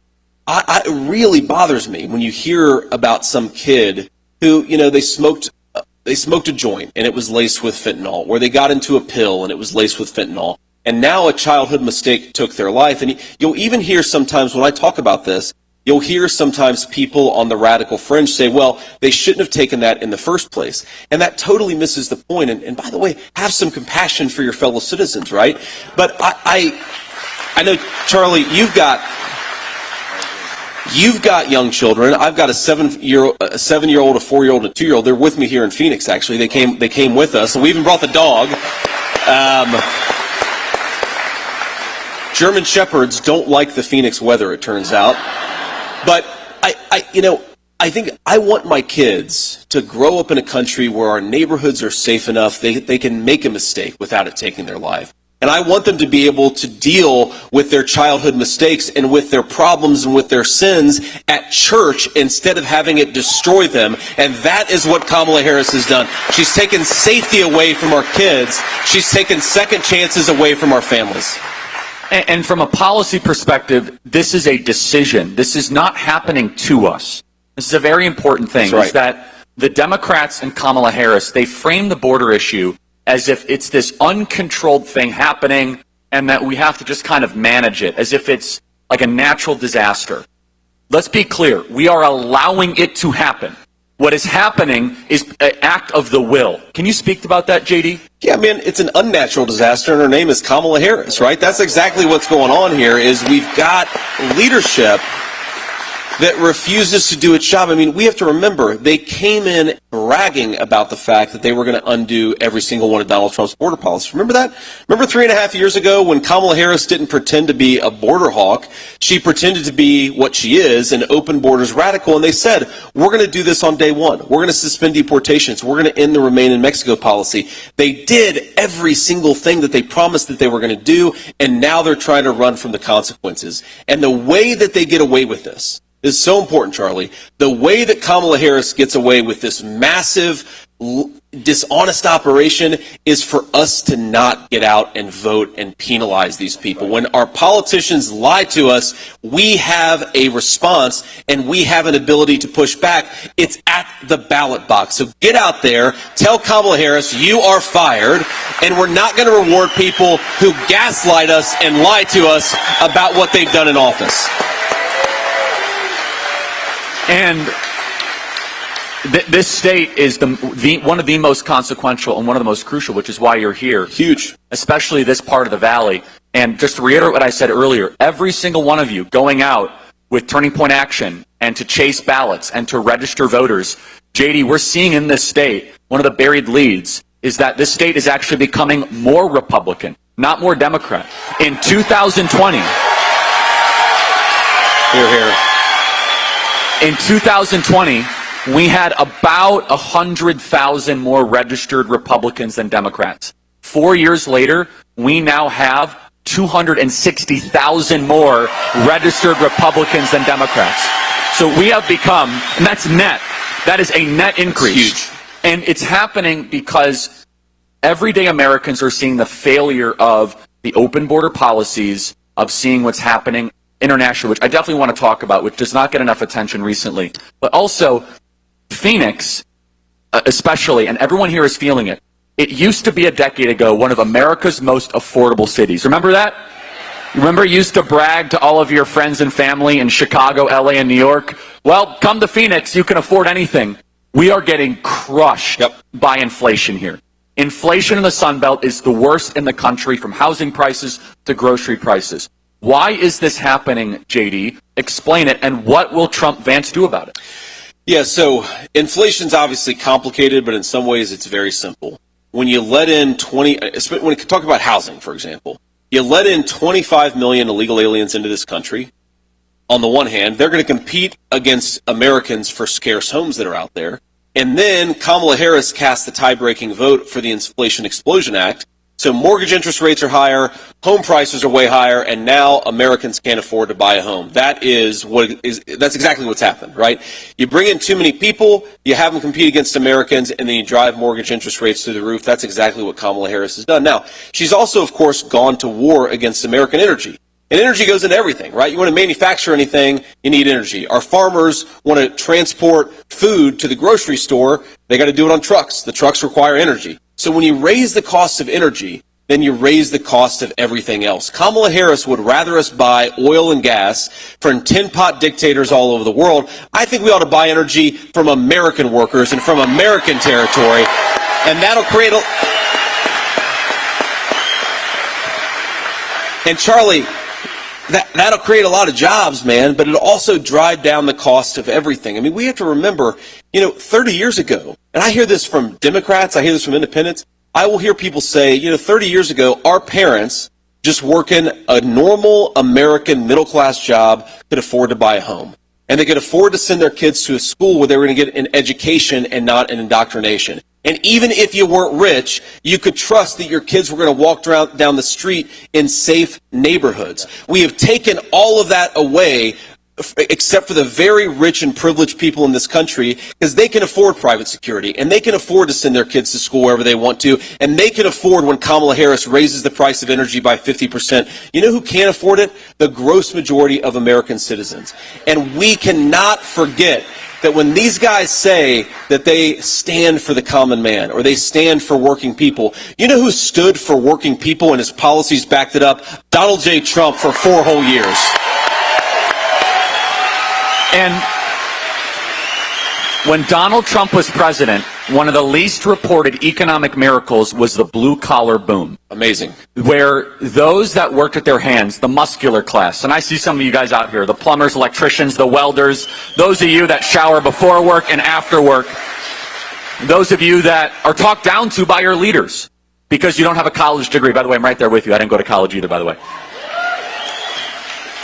It really bothers me when you hear about some kid who, they smoked a joint and it was laced with fentanyl, or they got into a pill and it was laced with fentanyl. And now a childhood mistake took their life. And you'll even hear sometimes when I talk about this, you'll hear sometimes people on the radical fringe say, well, they shouldn't have taken that in the first place. And that totally misses the point. And by the way, have some compassion for your fellow citizens, right? But I know, Charlie, you've got young children. I've got a 7-year-old, a 4-year-old, and a 2-year-old. They're with me here in Phoenix, actually. They came with us, and we even brought the dog. German Shepherds don't like the Phoenix weather, it turns out. But I think I want my kids to grow up in a country where our neighborhoods are safe enough they can make a mistake without it taking their life. And I want them to be able to deal with their childhood mistakes and with their problems and with their sins at church instead of having it destroy them. And that is what Kamala Harris has done. She's taken safety away from our kids. She's taken second chances away from our families. And from a policy perspective, this is a decision. This is not happening to us. This is a very important thing. That's right. Is that the Democrats and Kamala Harris, they frame the border issue as if it's this uncontrolled thing happening and that we have to just kind of manage it, as if it's like a natural disaster. Let's be clear. We are allowing it to happen. What is happening is an act of the will. Can you speak about that, JD? Yeah, man, it's an unnatural disaster, and her name is Kamala Harris, right? That's exactly what's going on here, is we've got leadership that refuses to do its job. I mean, we have to remember, they came in bragging about the fact that they were going to undo every single one of Donald Trump's border policies. Remember that? Remember 3.5 years ago when Kamala Harris didn't pretend to be a border hawk? She pretended to be what she is, an open borders radical, and they said, we're going to do this on day one. We're going to suspend deportations. We're going to end the Remain in Mexico policy. They did every single thing that they promised that they were going to do, and now they're trying to run from the consequences. And the way that they get away with this is so important, Charlie. The way that Kamala Harris gets away with this massive, dishonest operation is for us to not get out and vote and penalize these people. When our politicians lie to us, we have a response and we have an ability to push back. It's at the ballot box. So get out there, tell Kamala Harris you are fired, and we're not going to reward people who gaslight us and lie to us about what they've done in office. And this state is one of the most consequential and one of the most crucial, which is why you're here. Huge. Especially this part of the Valley. And just to reiterate what I said earlier, every single one of you going out with Turning Point Action and to chase ballots and to register voters, JD, we're seeing in this state, one of the buried leads is that this state is actually becoming more Republican, not more Democrat. In 2020, here. In 2020, we had about 100,000 more registered Republicans than Democrats. 4 years later, we now have 260,000 more registered Republicans than Democrats. So we have become, and that's net, that is a net increase. It's huge. And it's happening because everyday Americans are seeing the failure of the open border policies, of seeing what's happening internationally, which I definitely want to talk about, which does not get enough attention recently. But also, Phoenix, especially, and everyone here is feeling it. It used to be a decade ago one of America's most affordable cities. Remember that? Remember you used to brag to all of your friends and family in Chicago, LA, and New York? Well, come to Phoenix, you can afford anything. We are getting crushed by inflation here. Inflation in the Sun Belt is the worst in the country, from housing prices to grocery prices. Why is this happening, JD? Explain it, and what will Trump-Vance do about it? Yeah, so inflation's obviously complicated, but in some ways it's very simple. When you let in when you talk about housing, for example, you let in 25 million illegal aliens into this country. On the one hand, they're going to compete against Americans for scarce homes that are out there. And then Kamala Harris cast the tie-breaking vote for the Inflation Explosion Act. So mortgage interest rates are higher, home prices are way higher, and now Americans can't afford to buy a home. That's exactly what's happened, right? You bring in too many people, you have them compete against Americans, and then you drive mortgage interest rates through the roof. That's exactly what Kamala Harris has done. Now, she's also, of course, gone to war against American energy. And energy goes into everything, right? You want to manufacture anything, you need energy. Our farmers want to transport food to the grocery store, they got to do it on trucks. The trucks require energy. So when you raise the cost of energy, then you raise the cost of everything else. Kamala Harris would rather us buy oil and gas from tin-pot dictators all over the world. I think we ought to buy energy from American workers and from American territory, and that'll create a... And Charlie, that'll create a lot of jobs, man, but it'll also drive down the cost of everything. I mean, we have to remember, 30 years ago, and I hear this from Democrats, I hear this from independents, I will hear people say, 30 years ago, our parents, just working a normal American middle-class job, could afford to buy a home. And they could afford to send their kids to a school where they were going to get an education and not an indoctrination. And even if you weren't rich, you could trust that your kids were going to walk down the street in safe neighborhoods. We have taken all of that away, except for the very rich and privileged people in this country, because they can afford private security, and they can afford to send their kids to school wherever they want to, and they can afford when Kamala Harris raises the price of energy by 50%. You know who can't afford it? The gross majority of American citizens. And we cannot forget that when these guys say that they stand for the common man or they stand for working people, you know who stood for working people and his policies backed it up? Donald J. Trump for 4 whole years. And when Donald Trump was president, one of the least reported economic miracles was the blue-collar boom. Amazing. Where those that worked with their hands, the muscular class, and I see some of you guys out here, the plumbers, electricians, the welders, those of you that shower before work and after work, those of you that are talked down to by your leaders because you don't have a college degree. By the way, I'm right there with you. I didn't go to college either, by the way.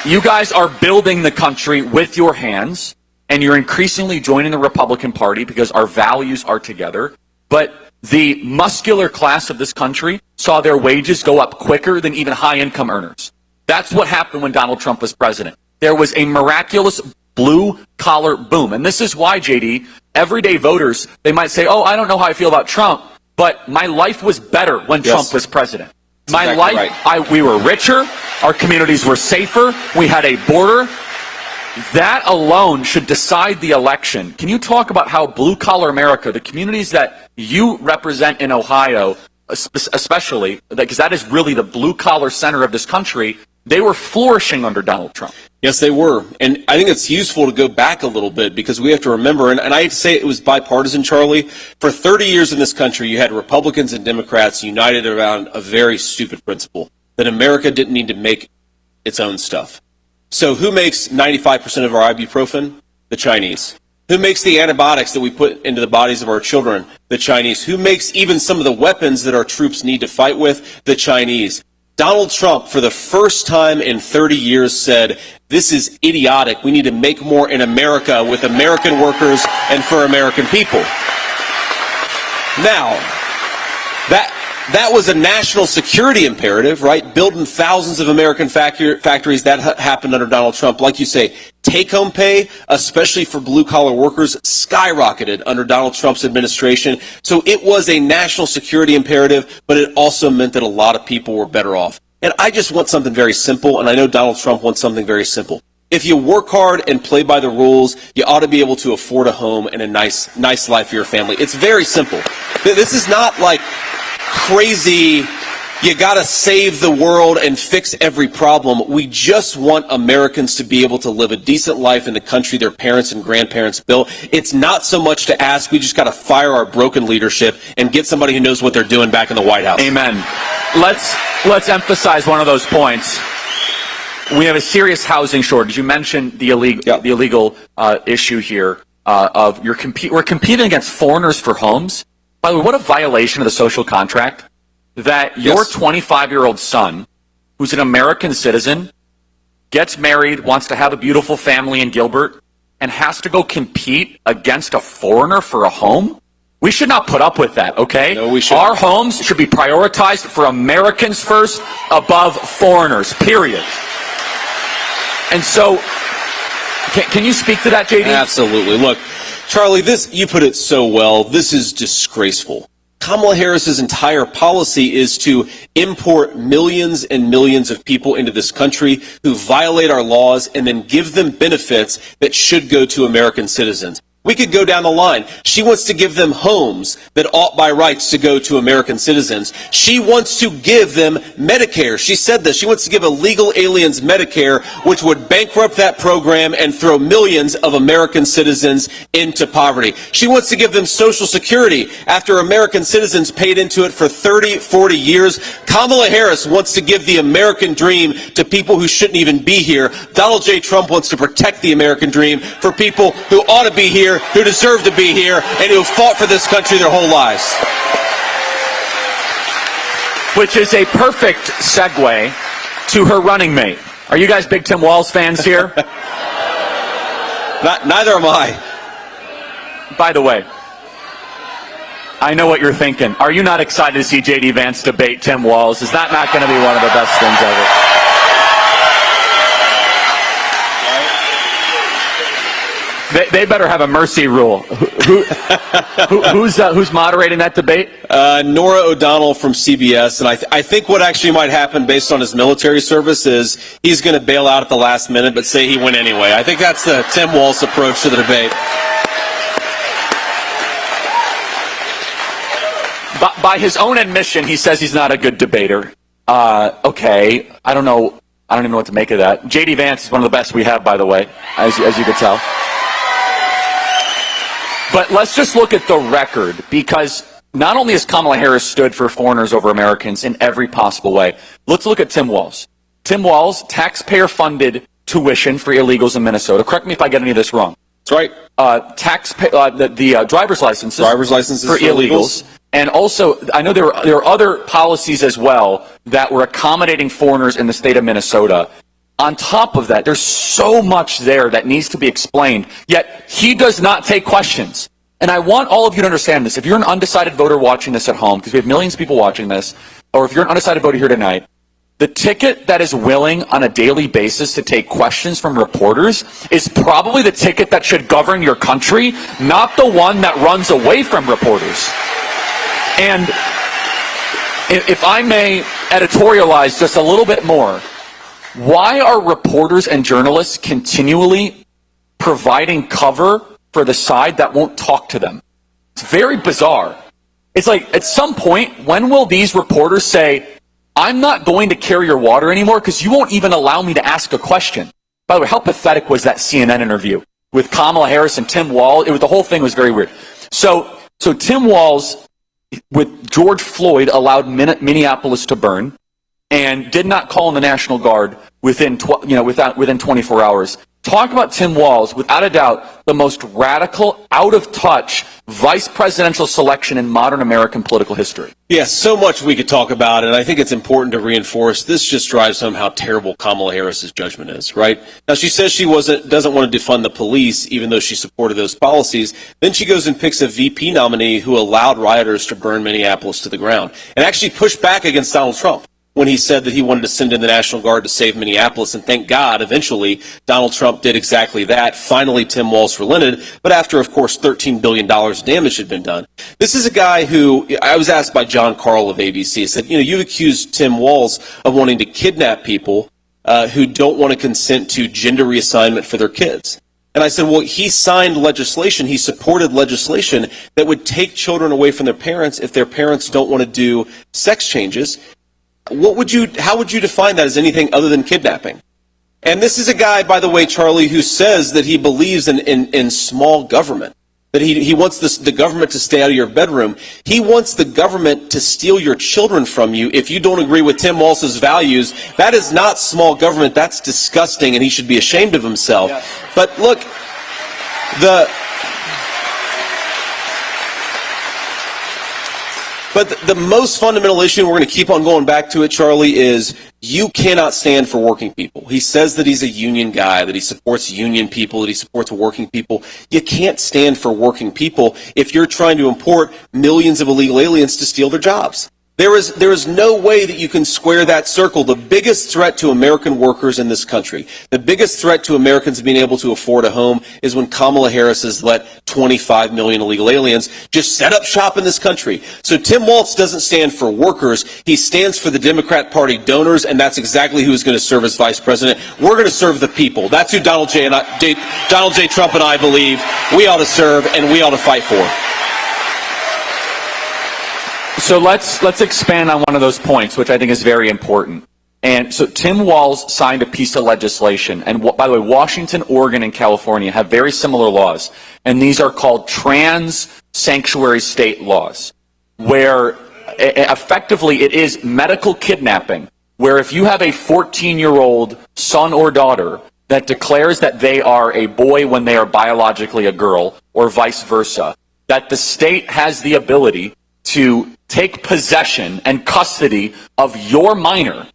You guys are building the country with your hands, and you're increasingly joining the Republican Party because our values are together. But the muscular class of this country saw their wages go up quicker than even high-income earners. That's what happened when Donald Trump was president. There was a miraculous blue-collar boom. And this is why, JD, everyday voters, they might say, oh, I don't know how I feel about Trump, but my life was better when Trump was president. My life, we were richer, our communities were safer, we had a border. That alone should decide the election. Can you talk about how blue-collar America, the communities that you represent in Ohio, especially, because that is really the blue-collar center of this country, they were flourishing under Donald Trump? Yes, they were. And I think it's useful to go back a little bit because we have to remember, and I hate to say it was bipartisan, Charlie. For 30 years in this country, you had Republicans and Democrats united around a very stupid principle, that America didn't need to make its own stuff. So who makes 95% of our ibuprofen? The Chinese. Who makes the antibiotics that we put into the bodies of our children? The Chinese. Who makes even some of the weapons that our troops need to fight with? The Chinese. Donald Trump, for the first time in 30 years, said, this is idiotic. We need to make more in America with American workers and for American people. Now, that was a national security imperative, right? Building thousands of American factories, that happened under Donald Trump. Like you say, take-home pay, especially for blue-collar workers, skyrocketed under Donald Trump's administration. So it was a national security imperative, but it also meant that a lot of people were better off. And I just want something very simple, and I know Donald Trump wants something very simple. If you work hard and play by the rules, you ought to be able to afford a home and a nice life for your family. It's very simple. This is not like crazy, you got to save the world and fix every problem. We just want Americans to be able to live a decent life in the country their parents and grandparents built. It's not so much to ask. We just got to fire our broken leadership and get somebody who knows what they're doing back in the White House. Amen. Let's emphasize one of those points. We have a serious housing shortage. You mentioned the illegal issue here of we're competing against foreigners for homes. By the way, what a violation of the social contract that your 25-year-old son, who's an American citizen, gets married, wants to have a beautiful family in Gilbert, and has to go compete against a foreigner for a home? We should not put up with that, okay? No, we shouldn't. Our homes should be prioritized for Americans first above foreigners, period. And so, can you speak to that, JD? Absolutely. Look, Charlie, you put it so well. This is disgraceful. Kamala Harris's entire policy is to import millions and millions of people into this country who violate our laws and then give them benefits that should go to American citizens. We could go down the line. She wants to give them homes that ought by rights to go to American citizens. She wants to give them Medicare. She said this. She wants to give illegal aliens Medicare, which would bankrupt that program and throw millions of American citizens into poverty. She wants to give them Social Security after American citizens paid into it for 30, 40 years. Kamala Harris wants to give the American dream to people who shouldn't even be here. Donald J. Trump wants to protect the American dream for people who ought to be here, who deserve to be here, and who have fought for this country their whole lives. Which is a perfect segue to her running mate. Are you guys big Tim Walz fans here? Neither am I. By the way, I know what you're thinking. Are you not excited to see J.D. Vance debate Tim Walz? Is that not going to be one of the best things ever? They better have a mercy rule. Who's moderating that debate? Nora O'Donnell from CBS, and I think what actually might happen based on his military service is he's going to bail out at the last minute, but say he went anyway. I think that's the Tim Walz approach to the debate. By his own admission, he says he's not a good debater. Okay, I don't know. I don't even know what to make of that. J.D. Vance is one of the best we have, by the way, as you could tell. But let's just look at the record, because not only has Kamala Harris stood for foreigners over Americans in every possible way. Let's look at Tim Walz. Tim Walz, taxpayer-funded tuition for illegals in Minnesota. Correct me if I get any of this wrong. That's right. The driver's licenses. Driver's licenses for illegals. And also, I know there are other policies as well that were accommodating foreigners in the state of Minnesota. On top of that, there's so much there that needs to be explained, yet he does not take questions. And I want all of you to understand this. If you're an undecided voter watching this at home, because we have millions of people watching this, or if you're an undecided voter here tonight, the ticket that is willing on a daily basis to take questions from reporters is probably the ticket that should govern your country, not the one that runs away from reporters. And if I may editorialize just a little bit more, why are reporters and journalists continually providing cover for the side that won't talk to them? It's very bizarre. It's like, at some point, when will these reporters say, I'm not going to carry your water anymore because you won't even allow me to ask a question? By the way, how pathetic was that CNN interview with Kamala Harris and Tim Walz? The whole thing was very weird. So Tim Walz, with George Floyd, allowed Minneapolis to burn, and did not call in the National Guard within 24 hours. Talk about Tim Walz, without a doubt, the most radical, out-of-touch vice presidential selection in modern American political history. Yes, so much we could talk about, and I think it's important to reinforce this just drives home how terrible Kamala Harris's judgment is, right? Now, she says she doesn't want to defund the police, even though she supported those policies. Then she goes and picks a VP nominee who allowed rioters to burn Minneapolis to the ground and actually pushed back against Donald Trump. when he said that he wanted to send in the National Guard to save Minneapolis. And thank God, eventually, Donald Trump did exactly that. Finally, Tim Walz relented, but after, of course, $13 billion of damage had been done. This is a guy who, I was asked by John Carl of ABC, he said, you accused Tim Walz of wanting to kidnap people who don't want to consent to gender reassignment for their kids. And I said, well, he signed legislation, he supported legislation that would take children away from their parents if their parents don't want to do sex changes. How would you define that as anything other than kidnapping? And this is a guy, by the way, Charlie, who says that he believes in small government, that he wants the government to stay out of your bedroom. He wants the government to steal your children from you if you don't agree with Tim Walz's values. That is not small government. That's disgusting, and he should be ashamed of himself. Yeah. But look, the most fundamental issue, and we're going to keep on going back to it, Charlie, is you cannot stand for working people. He says that he's a union guy, that he supports union people, that he supports working people. You can't stand for working people if you're trying to import millions of illegal aliens to steal their jobs. There is no way that you can square that circle. The biggest threat to American workers in this country, the biggest threat to Americans being able to afford a home is when Kamala Harris has let 25 million illegal aliens just set up shop in this country. So Tim Walz doesn't stand for workers. He stands for the Democrat Party donors, and that's exactly who's going to serve as vice president. We're going to serve the people. That's who Donald J. Trump and I believe we ought to serve and we ought to fight for. So let's expand on one of those points, which I think is very important. And so Tim Walz signed a piece of legislation, and by the way, Washington, Oregon, and California have very similar laws, and these are called trans sanctuary state laws, where effectively it is medical kidnapping, where if you have a 14-year-old son or daughter that declares that they are a boy when they are biologically a girl, or vice versa, that the state has the ability to take possession and custody of your minor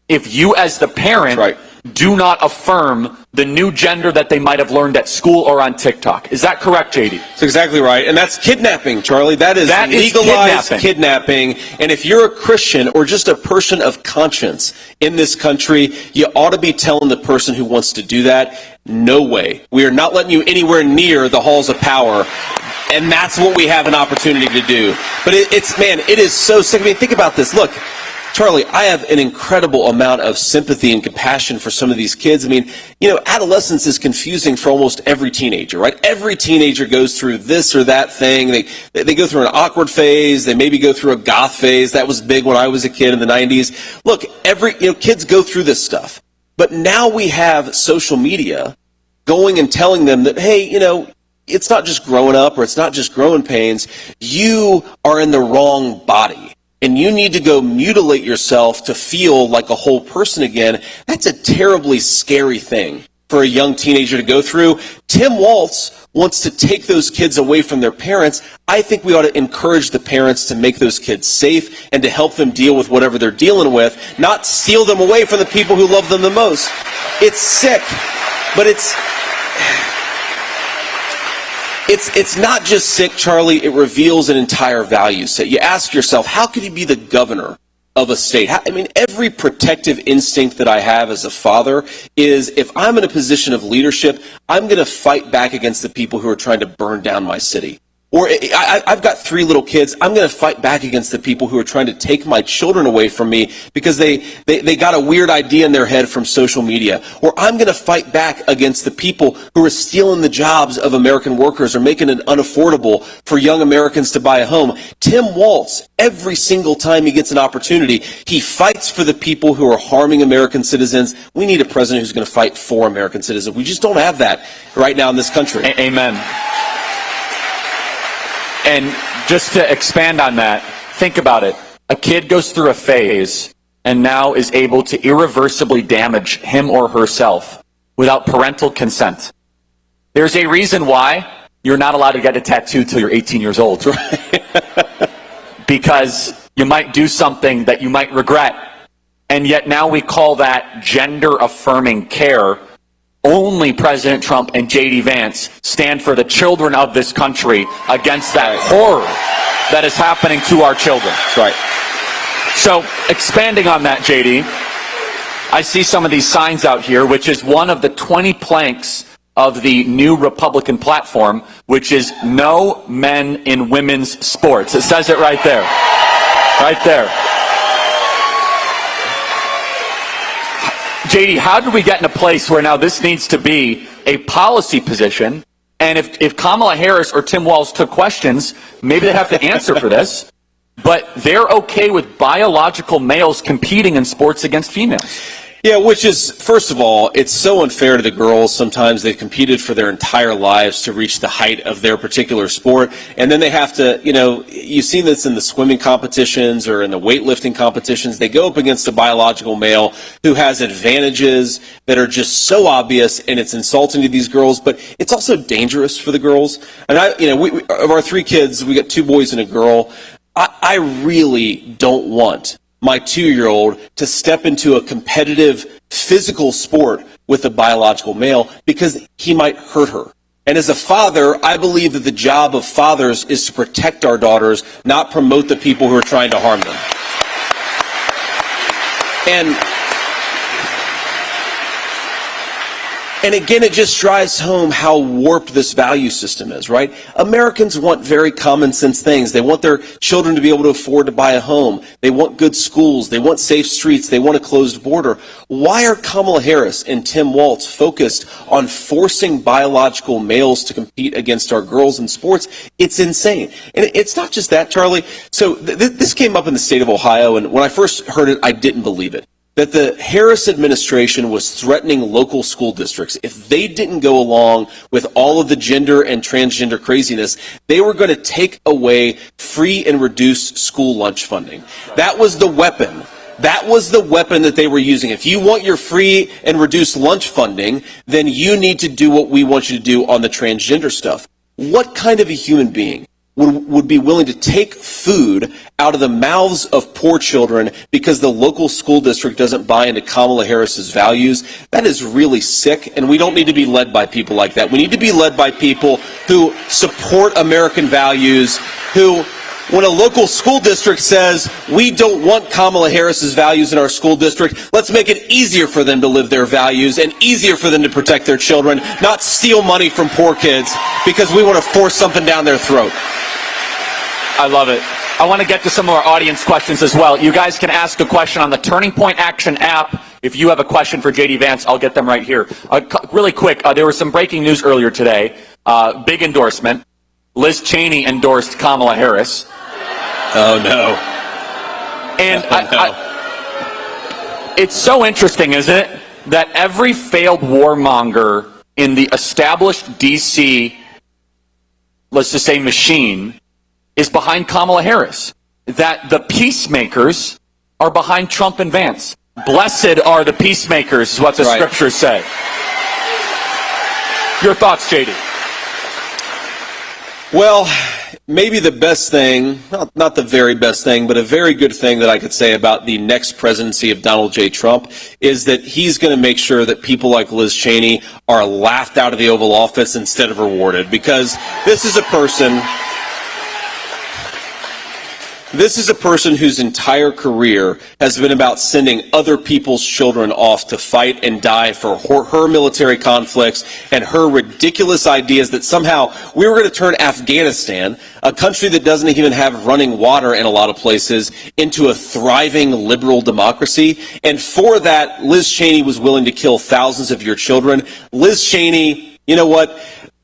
if you as the parent do not affirm the new gender that they might have learned at school or on TikTok. Is that correct, JD? That's exactly right. And that's kidnapping, Charlie. That is legalized kidnapping. And if you're a Christian or just a person of conscience in this country, you ought to be telling the person who wants to do that, no way. We are not letting you anywhere near the halls of power. And that's what we have an opportunity to do. But it is so sick. I mean, think about this. Look, Charlie, I have an incredible amount of sympathy and compassion for some of these kids. I mean, adolescence is confusing for almost every teenager, right? Every teenager goes through this or that thing. They go through an awkward phase. They maybe go through a goth phase. That was big when I was a kid in the 90s. Look, kids go through this stuff. But now we have social media going and telling them that, hey, it's not just growing up or it's not just growing pains. You are in the wrong body. And you need to go mutilate yourself to feel like a whole person again. That's a terribly scary thing for a young teenager to go through. Tim Walz wants to take those kids away from their parents. I think we ought to encourage the parents to make those kids safe and to help them deal with whatever they're dealing with, not steal them away from the people who love them the most. It's sick, but it's not just sick, Charlie. It reveals an entire value set. You ask yourself, how could he be the governor of a state? Every protective instinct that I have as a father is if I'm in a position of leadership, I'm going to fight back against the people who are trying to burn down my city. Or I've got 3 little kids. I'm going to fight back against the people who are trying to take my children away from me because they got a weird idea in their head from social media. Or I'm going to fight back against the people who are stealing the jobs of American workers or making it unaffordable for young Americans to buy a home. Tim Walz, every single time he gets an opportunity, he fights for the people who are harming American citizens. We need a president who's going to fight for American citizens. We just don't have that right now in this country. Amen. And just to expand on that, think about it. A kid goes through a phase and now is able to irreversibly damage him or herself without parental consent. There's a reason why you're not allowed to get a tattoo till you're 18 years old. Because you might do something that you might regret. And yet now we call that gender-affirming care. Only President Trump and J.D. Vance stand for the children of this country against that horror that is happening to our children. That's right. So, expanding on that, JD, I see some of these signs out here, which is one of the 20 planks of the new Republican platform, which is no men in women's sports. It says it right there. Right there. JD, how did we get in a place where now this needs to be a policy position? And if Kamala Harris or Tim Walz took questions, maybe they have to answer for this. But they're okay with biological males competing in sports against females. Yeah, which is, first of all, it's so unfair to the girls. Sometimes they've competed for their entire lives to reach the height of their particular sport. And then they have to, you've seen this in the swimming competitions or in the weightlifting competitions. They go up against a biological male who has advantages that are just so obvious, and it's insulting to these girls. But it's also dangerous for the girls. And of our 3 kids, we got 2 boys and a girl. I really don't want my 2-year-old to step into a competitive physical sport with a biological male because he might hurt her. And as a father, I believe that the job of fathers is to protect our daughters, not promote the people who are trying to harm them. And again, it just drives home how warped this value system is, right? Americans want very common sense things. They want their children to be able to afford to buy a home. They want good schools. They want safe streets. They want a closed border. Why are Kamala Harris and Tim Walz focused on forcing biological males to compete against our girls in sports? It's insane. And it's not just that, Charlie. So this came up in the state of Ohio, and when I first heard it, I didn't believe it. That the Harris administration was threatening local school districts. If they didn't go along with all of the gender and transgender craziness, they were going to take away free and reduced school lunch funding. That was the weapon. That was the weapon that they were using. If you want your free and reduced lunch funding, then you need to do what we want you to do on the transgender stuff. What kind of a human being would be willing to take food out of the mouths of poor children because the local school district doesn't buy into Kamala Harris's values? That is really sick, and we don't need to be led by people like that. We need to be led by people who support American values, who, when a local school district says, we don't want Kamala Harris's values in our school district, let's make it easier for them to live their values and easier for them to protect their children, not steal money from poor kids because we want to force something down their throat. I love it. I want to get to some of our audience questions as well. You guys can ask a question on the Turning Point Action app. If you have a question for JD Vance, I'll get them right here. Really quick, there was some breaking news earlier today. Big endorsement. Liz Cheney endorsed Kamala Harris. Oh, no. And it's so interesting, isn't it, that every failed warmonger in the established D.C., let's just say, machine is behind Kamala Harris. That the peacemakers are behind Trump and Vance. Blessed are the peacemakers, is what the scriptures say. Your thoughts, JD? Well, maybe the best thing, not the very best thing, but a very good thing that I could say about the next presidency of Donald J. Trump is that he's going to make sure that people like Liz Cheney are laughed out of the Oval Office instead of rewarded. Because this is a person whose entire career has been about sending other people's children off to fight and die for her military conflicts and her ridiculous ideas that somehow we were going to turn Afghanistan, a country that doesn't even have running water in a lot of places, into a thriving liberal democracy. And for that, Liz Cheney was willing to kill thousands of your children. Liz Cheney, you know what?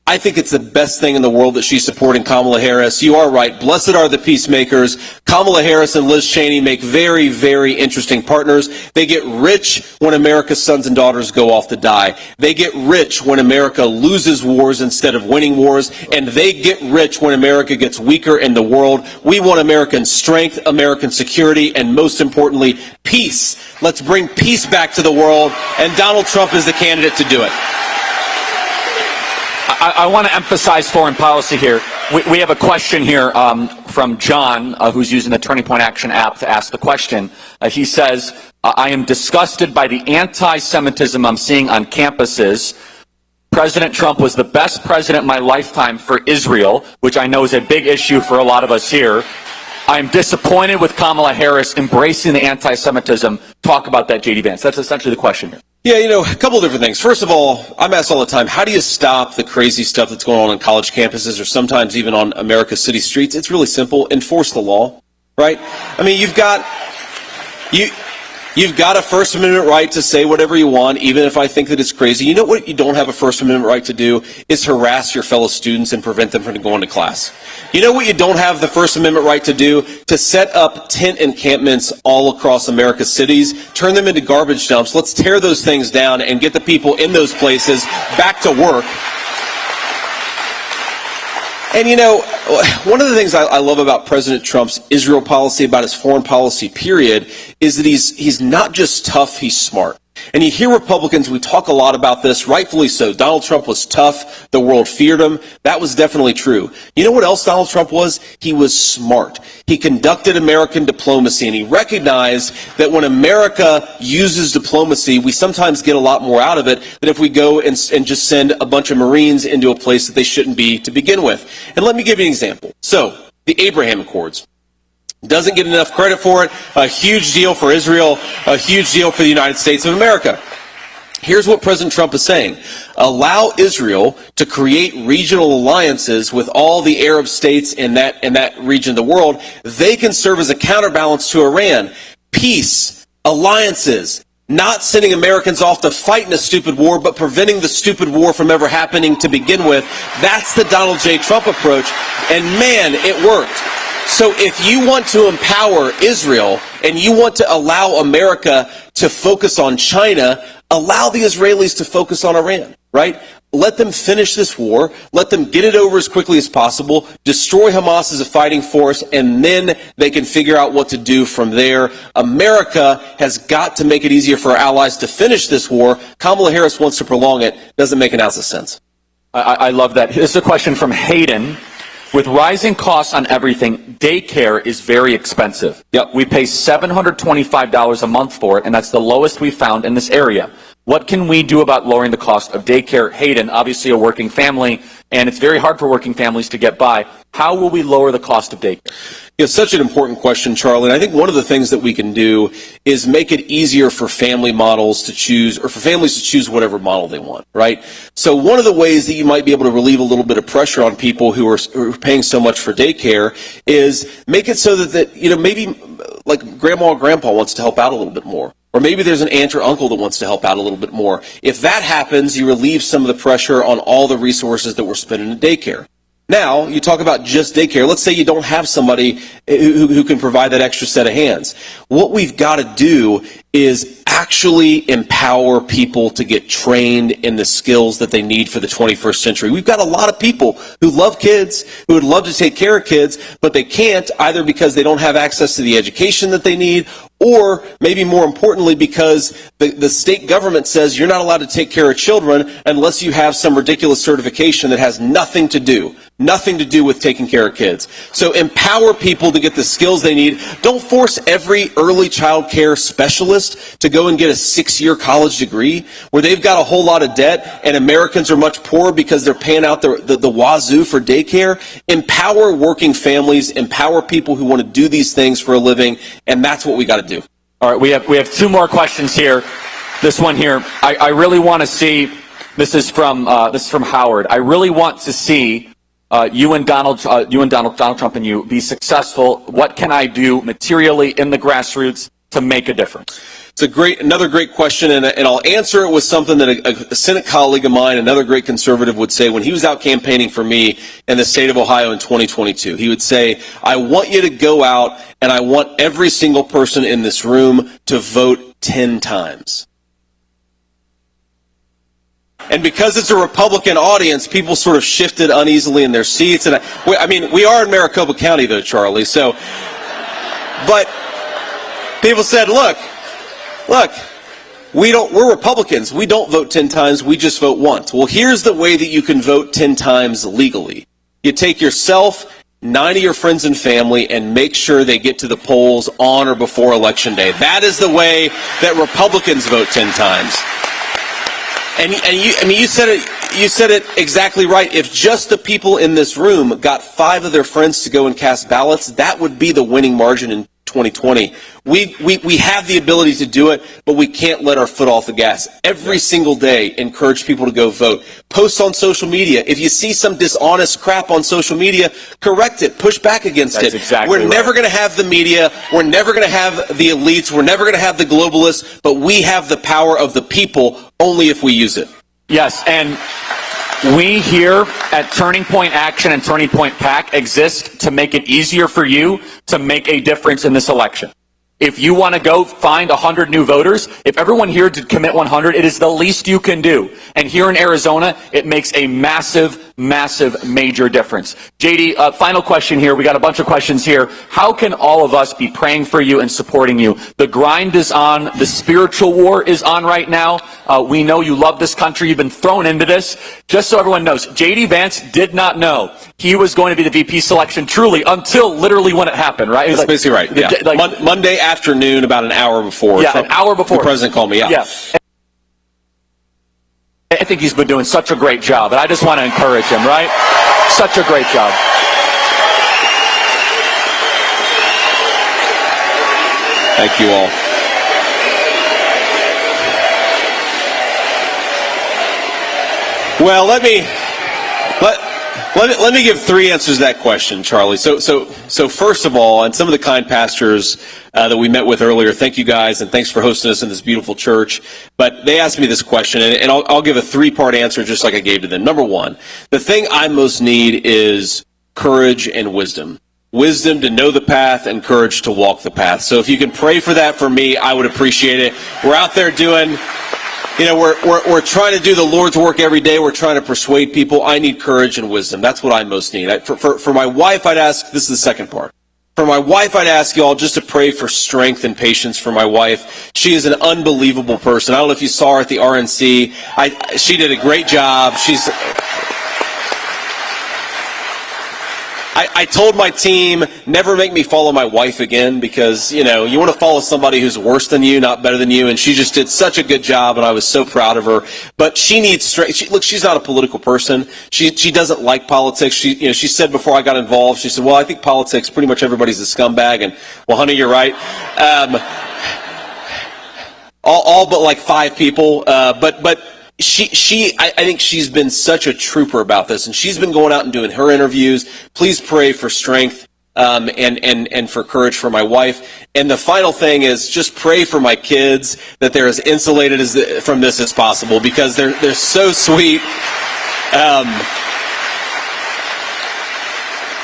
I think it's the best thing in the world that she's supporting Kamala Harris. You are right. Blessed are the peacemakers. Kamala Harris and Liz Cheney make very, very interesting partners. They get rich when America's sons and daughters go off to die. They get rich when America loses wars instead of winning wars. And they get rich when America gets weaker in the world. We want American strength, American security, and most importantly, peace. Let's bring peace back to the world. And Donald Trump is the candidate to do it. I want to emphasize foreign policy here. We have a question here from John, who's using the Turning Point Action app to ask the question. He says, I am disgusted by the anti-Semitism I'm seeing on campuses. President Trump was the best president in my lifetime for Israel, which I know is a big issue for a lot of us here. I'm disappointed with Kamala Harris embracing the anti-Semitism. Talk about that, J.D. Vance. That's essentially the question here. Yeah, a couple of different things. First of all, I'm asked all the time, how do you stop the crazy stuff that's going on college campuses or sometimes even on America's city streets? It's really simple. Enforce the law, right? I mean, you've got a First Amendment right to say whatever you want, even if I think that it's crazy. You know what you don't have a First Amendment right to do is harass your fellow students and prevent them from going to class. You know what you don't have the First Amendment right to do? To set up tent encampments all across America's cities, turn them into garbage dumps. Let's tear those things down and get the people in those places back to work. And one of the things I love about President Trump's Israel policy, about his foreign policy period, is that he's not just tough, he's smart. And you hear Republicans, we talk a lot about this, rightfully so. Donald Trump was tough. The world feared him. That was definitely true. You know what else Donald Trump was? He was smart. He conducted American diplomacy, and he recognized that when America uses diplomacy, we sometimes get a lot more out of it than if we go and just send a bunch of Marines into a place that they shouldn't be to begin with. And let me give you an example. So, the Abraham Accords. Doesn't get enough credit for it. A huge deal for Israel, a huge deal for the United States of America. Here's what President Trump is saying. Allow Israel to create regional alliances with all the Arab states in that region of the world. They can serve as a counterbalance to Iran. Peace, alliances, not sending Americans off to fight in a stupid war, but preventing the stupid war from ever happening to begin with. That's the Donald J. Trump approach. And man, it worked. So if you want to empower Israel and you want to allow America to focus on China, allow the Israelis to focus on Iran, right? Let them finish this war. Let them get it over as quickly as possible. Destroy Hamas as a fighting force, and then they can figure out what to do from there. America has got to make it easier for our allies to finish this war. Kamala Harris wants to prolong it. Doesn't make an ounce of sense. I love that. This is a question from Hayden. With rising costs on everything, daycare is very expensive. Yep. We pay $725 a month for it, and that's the lowest we found in this area. What can we do about lowering the cost of daycare? Hayden, obviously a working family, and it's very hard for working families to get by. How will we lower the cost of daycare? It's such an important question, Charlie. And I think one of the things that we can do is make it easier for family models to choose, or for families to choose whatever model they want, right? So one of the ways that you might be able to relieve a little bit of pressure on people who are paying so much for daycare is make it so that maybe like grandma or grandpa wants to help out a little bit more. Or maybe there's an aunt or uncle that wants to help out a little bit more. If that happens, you relieve some of the pressure on all the resources that we're spending in daycare. Now, you talk about just daycare. Let's say you don't have somebody who can provide that extra set of hands. What we've got to do is actually empower people to get trained in the skills that they need for the 21st century. We've got a lot of people who love kids, who would love to take care of kids, but they can't, either because they don't have access to the education that they need, or maybe more importantly because the state government says you're not allowed to take care of children unless you have some ridiculous certification that has nothing to do with taking care of kids. So empower people to get the skills they need. Don't force every early child care specialist to go and get a 6-year college degree where they've got a whole lot of debt and Americans are much poorer because they're paying out the wazoo for daycare. Empower working families, empower people who want to do these things for a living, and that's what we got to do. All right, we have two more questions here. This one here, I really want to see. This is from Howard. I really want to see you and Donald Trump and you be successful. What can I do materially in the grassroots to make a difference? It's another great question, and I'll answer it with something that a Senate colleague of mine, another great conservative, would say when he was out campaigning for me in the state of Ohio in 2022. He would say, I want you to go out and I want every single person in this room to vote 10 times. And because it's a Republican audience, people sort of shifted uneasily in their seats. And I mean, we are in Maricopa County, though, Charlie. So, but people said, look, we're Republicans. We don't vote 10 times. We just vote once. Well, here's the way that you can vote 10 times legally. You take yourself, 9 of your friends and family, and make sure they get to the polls on or before Election Day. That is the way that Republicans vote 10 times. And you said it. you said it exactly right. If just the people in this room got 5 of their friends to go and cast ballots, that would be the winning margin in 2020. We have the ability to do it, but we can't let our foot off the gas. Every single day, encourage people to go vote. Post on social media. If you see some dishonest crap on social media, correct it. Push back against That's it. exactly We're right. never going to have the media. We're never going to have the elites. We're never going to have the globalists. But we have the power of the people only if we use it. Yes, and we here at Turning Point Action and Turning Point PAC exist to make it easier for you to make a difference in this election. If you want to go find 100 new voters, if everyone here did commit 100, it is the least you can do. And here in Arizona, it makes a massive, major difference. JD, final question here. We got a bunch of questions here. How can all of us be praying for you and supporting you? The grind is on. The spiritual war is on right now. We know you love this country. You've been thrown into this. Just so everyone knows, JD Vance did not know he was going to be the VP selection truly until literally when it happened, right? That's basically right. Yeah. Monday afternoon, about an hour before. Yeah, an hour before. The president called me. Yeah. I think he's been doing such a great job, and I just want to encourage him, right? Such a great job. Thank you all. Well, let me give 3 answers to that question, Charlie. So first of all, and some of the kind pastors that we met with earlier, thank you guys, and thanks for hosting us in this beautiful church. But they asked me this question, and I'll give a 3-part answer just like I gave to them. Number 1, the thing I most need is courage and wisdom. Wisdom to know the path and courage to walk the path. So if you can pray for that for me, I would appreciate it. We're out there doing... we're trying to do the Lord's work every day. We're trying to persuade people. I need courage and wisdom. That's what I most need. For my wife, I'd ask, this is the second part. For my wife, I'd ask you all just to pray for strength and patience for my wife. She is an unbelievable person. I don't know if you saw her at the RNC. She did a great job. I told my team, never make me follow my wife again because, you want to follow somebody who's worse than you, not better than you, and she just did such a good job, and I was so proud of her. But she needs strength. Look, she's not a political person. She doesn't like politics. She said before I got involved, she said, well, I think politics, pretty much everybody's a scumbag, and, well, honey, you're right. All but like 5 people, but I think she's been such a trooper about this, and she's been going out and doing her interviews. Please pray for strength and for courage for my wife. And the final thing is just pray for my kids that they're as insulated from this as possible because they're so sweet.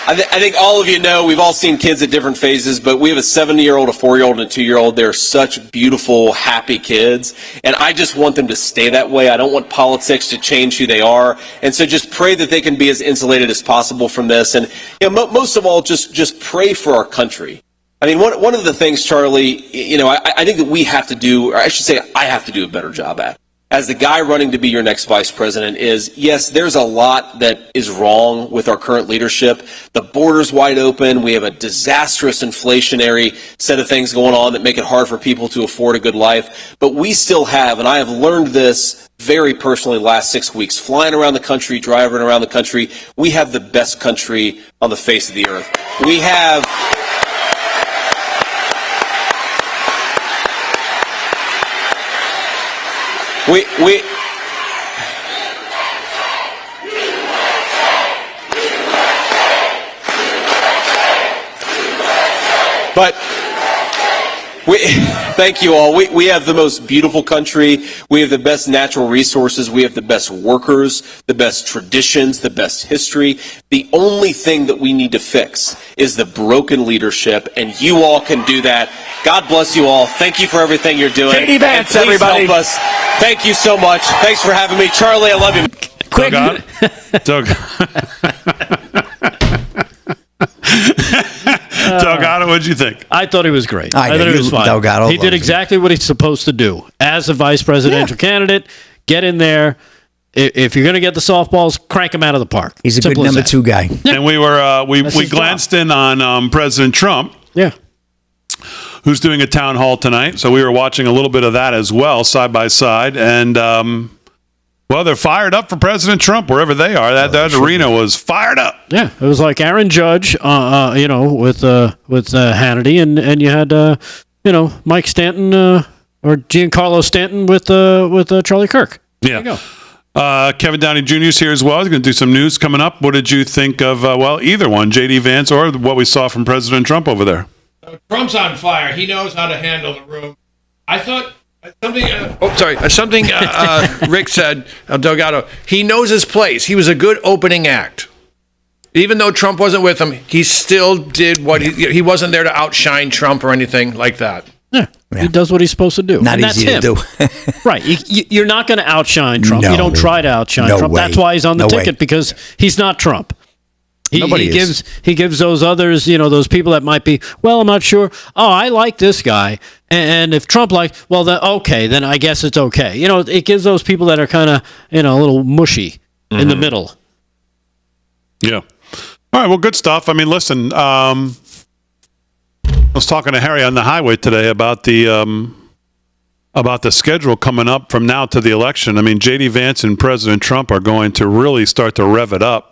I think all of you know, we've all seen kids at different phases, but we have a 7-year-old, a 4-year-old, and a 2-year-old. They're such beautiful, happy kids, and I just want them to stay that way. I don't want politics to change who they are, and so just pray that they can be as insulated as possible from this. And most of all, just pray for our country. I mean, one of the things, Charlie, I think that we have to do, or I should say I have to do a better job at, as the guy running to be your next vice president is, yes, there's a lot that is wrong with our current leadership. The border's wide open. We have a disastrous inflationary set of things going on that make it hard for people to afford a good life. But we still have, and I have learned this very personally the last 6 weeks, flying around the country, driving around the country, we have the best country on the face of the earth. We have... Thank you all. We have the most beautiful country. We have the best natural resources. We have the best workers, the best traditions, the best history. The only thing that we need to fix is the broken leadership, and you all can do that. God bless you all. Thank you for everything you're doing. JD Vance, and please everybody. help us. Thank you so much. Thanks for having me. Charlie, I love you. Quick. Doug Delgado, what'd you think? I thought he was great. I thought he was fine. Delgado he did exactly what he's supposed to do as a vice presidential candidate. Get in there. If you're going to get the softballs, crank him out of the park. He's a Simple good as number that. 2 guy. And we were we his glanced in on President Trump. Yeah. Who's doing a town hall tonight. So we were watching a little bit of that as well, side by side. And Well, they're fired up for President Trump wherever they are. That arena was fired up. Yeah, it was like Aaron Judge, with Hannity, and you had Mike Stanton or Giancarlo Stanton with Charlie Kirk. Yeah. There you go. Kevin Downey Jr. is here as well. He's going to do some news coming up. What did you think of, either one, J.D. Vance or what we saw from President Trump over there? Trump's on fire. He knows how to handle the room. I thought something Rick said, Delgado, he knows his place. He was a good opening act. Even though Trump wasn't with him, he still did what he wasn't there to outshine Trump or anything like that. Yeah. He does what he's supposed to do. Not easy to do. Right. You're not going to outshine Trump. No. You don't try to outshine Trump. way. That's why he's on the ticket, because he's not Trump. He gives those others, those people that might be, well, I'm not sure. Oh, I like this guy. And if Trump then I guess it's okay. It gives those people that are kind of, a little mushy in the middle. Yeah. All right. Well, good stuff. I mean, listen, I was talking to Harry on the highway today about the schedule coming up from now to the election. I mean, J.D. Vance and President Trump are going to really start to rev it up.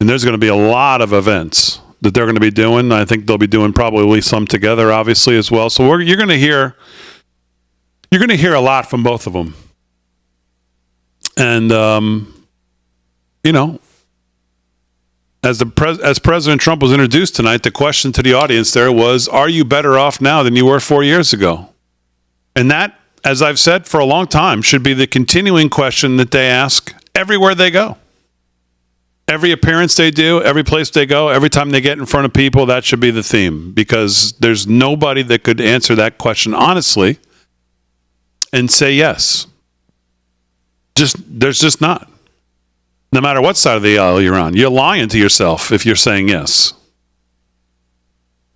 And there's going to be a lot of events that they're going to be doing. I think they'll be doing probably some together, obviously, as well. So you're going to hear a lot from both of them. And as President Trump was introduced tonight, the question to the audience there was, "Are you better off now than you were 4 years ago?" And that, as I've said for a long time, should be the continuing question that they ask everywhere they go. Every appearance they do, every place they go, every time they get in front of people, that should be the theme, because there's nobody that could answer that question honestly and say yes. There's just not. No matter what side of the aisle you're on, you're lying to yourself if you're saying yes.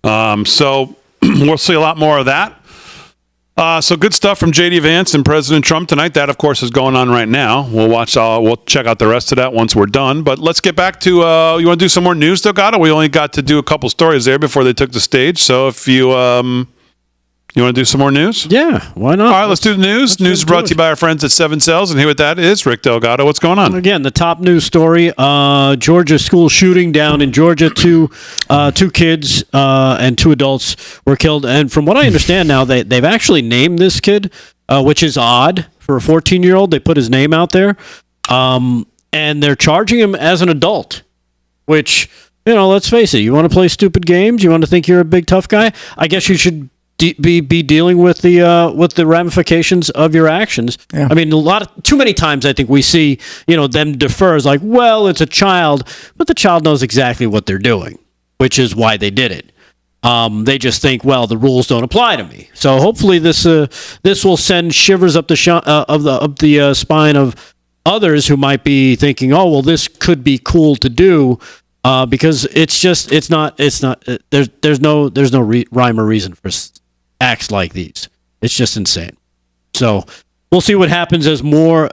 So we'll see a lot more of that. So good stuff from J.D. Vance and President Trump tonight. That, of course, is going on right now. We'll check out the rest of that once we're done. But let's get back to, you want to do some more news, Delgado? We only got to do a couple stories there before they took the stage. So if you want to do some more news? Yeah, why not? All right, let's do the news. News is brought to you by our friends at 7 Cells. And here with that is Rick Delgado. What's going on? Again, the top news story, Georgia school shooting down in Georgia. Two kids and 2 adults were killed. And from what I understand now, they've actually named this kid, which is odd for a 14-year-old. They put his name out there. And they're charging him as an adult, which, let's face it, you want to play stupid games? You want to think you're a big tough guy? I guess you should be dealing with the ramifications of your actions. Yeah. I mean, too many times I think we see them defer as like, well, it's a child, but the child knows exactly what they're doing, which is why they did it. They just think, well, the rules don't apply to me. So hopefully this will send shivers up the spine of others who might be thinking, oh, well, this could be cool to do. Because there's no rhyme or reason for acts like these. It's just insane. So we'll see what happens as more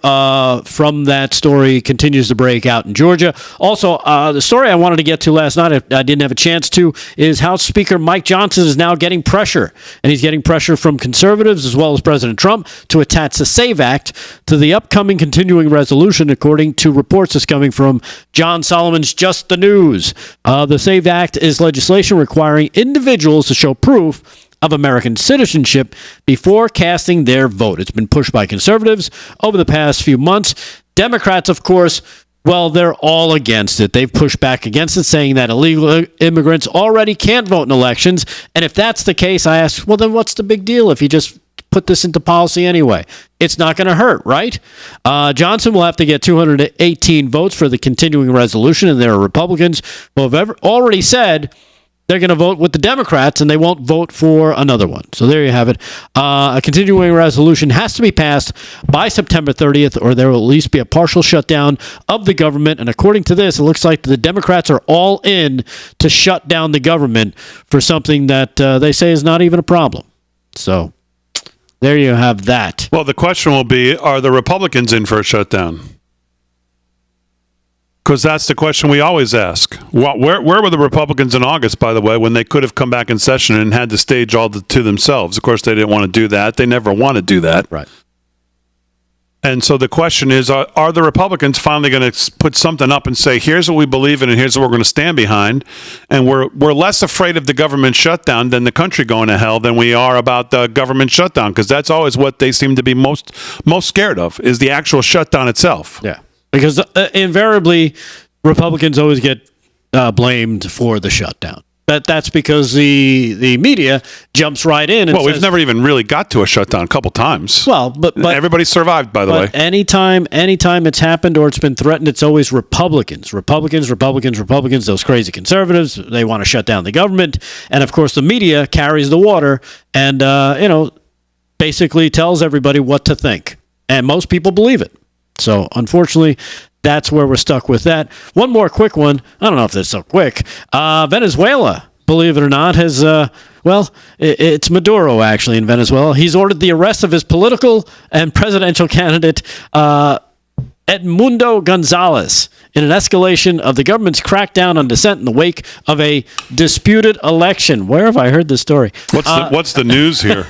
from that story continues to break out in Georgia. Also, the story I wanted to get to last night, I didn't have a chance to, is House Speaker Mike Johnson is now getting pressure. And he's getting pressure from conservatives as well as President Trump to attach the SAVE Act to the upcoming continuing resolution, according to reports that's coming from John Solomon's Just the News. The SAVE Act is legislation requiring individuals to show proof of American citizenship before casting their vote. It's been pushed by conservatives over the past few months. Democrats, of course, well, they're all against it. They've pushed back against it, saying that illegal immigrants already can't vote in elections. And if that's the case, I ask, well, then what's the big deal if you just put this into policy anyway? It's not going to hurt, right? Johnson will have to get 218 votes for the continuing resolution, and there are Republicans who have already said they're going to vote with the Democrats, and they won't vote for another one. So there you have it. A continuing resolution has to be passed by September 30th, or there will at least be a partial shutdown of the government. And according to this, it looks like the Democrats are all in to shut down the government for something that they say is not even a problem. So there you have that. Well, the question will be, are the Republicans in for a shutdown? Because that's the question we always ask. Where were the Republicans in August, by the way, when they could have come back in session and had the stage all to themselves? Of course, they didn't want to do that. They never want to do that. Right. And so the question is, are the Republicans finally going to put something up and say, here's what we believe in and here's what we're going to stand behind? And we're less afraid of the government shutdown than the country going to hell than we are about the government shutdown, because that's always what they seem to be most scared of, is the actual shutdown itself. Yeah, because invariably Republicans always get blamed for the shutdown. That's because the media jumps right in and we've never even really got to a shutdown a couple times. Well, but everybody survived, by the way. Anytime it's happened or it's been threatened, it's always Republicans, those crazy conservatives. They want to shut down the government. And, of course, the media carries the water and, basically tells everybody what to think. And most people believe it. So, unfortunately, that's where we're stuck with that. One more quick one. I don't know if that's so quick. Venezuela, believe it or not, has, it's Maduro, actually, in Venezuela. He's ordered the arrest of his political and presidential candidate, Edmundo Gonzalez, in an escalation of the government's crackdown on dissent in the wake of a disputed election. Where have I heard this story? What's the news here?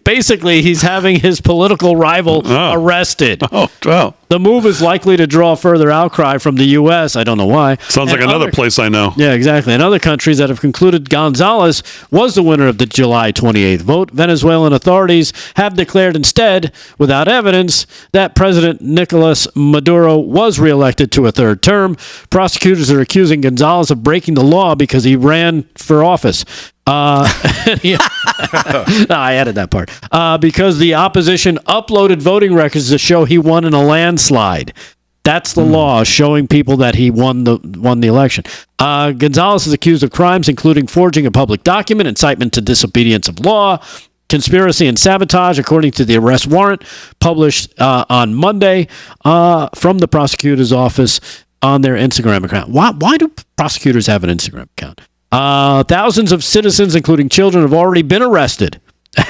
Basically, he's having his political rival arrested. Oh, well. The move is likely to draw further outcry from the U.S. I don't know why. Sounds like another place I know. Yeah, exactly. And other countries that have concluded Gonzalez was the winner of the July 28th vote. Venezuelan authorities have declared instead, without evidence, that President Nicolas Maduro was reelected to a third term. Prosecutors are accusing Gonzalez of breaking the law because he ran for office. No, I added that part. Because the opposition uploaded voting records to show he won in a landslide. That's the law, showing people that he won the election. Gonzalez is accused of crimes including forging a public document, incitement to disobedience of law, conspiracy and sabotage, according to the arrest warrant published on Monday from the prosecutor's office on their Instagram account. Why do prosecutors have an Instagram account? Thousands of citizens, including children, have already been arrested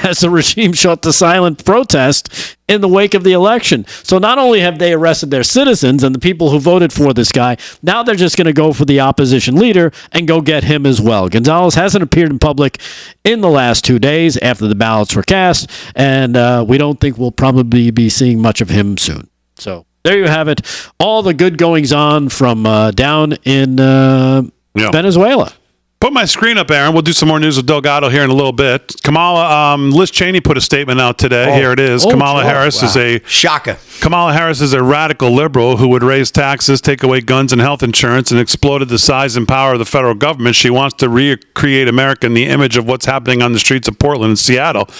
as the regime shut the silent protest in the wake of the election. So not only have they arrested their citizens and the people who voted for this guy, now they're just going to go for the opposition leader and go get him as well. Gonzalez hasn't appeared in public in the last 2 days after the ballots were cast, and we don't think we'll probably be seeing much of him soon. So there you have it. All the good goings on from down in Venezuela. Put my screen up, Aaron. We'll do some more news with Delgado here in a little bit. Liz Cheney put a statement out today. Here it is. Kamala Harris is a shocker. Kamala Harris is a radical liberal who would raise taxes, take away guns and health insurance, and exploded the size and power of the federal government. She wants to recreate America in the image of what's happening on the streets of Portland and Seattle.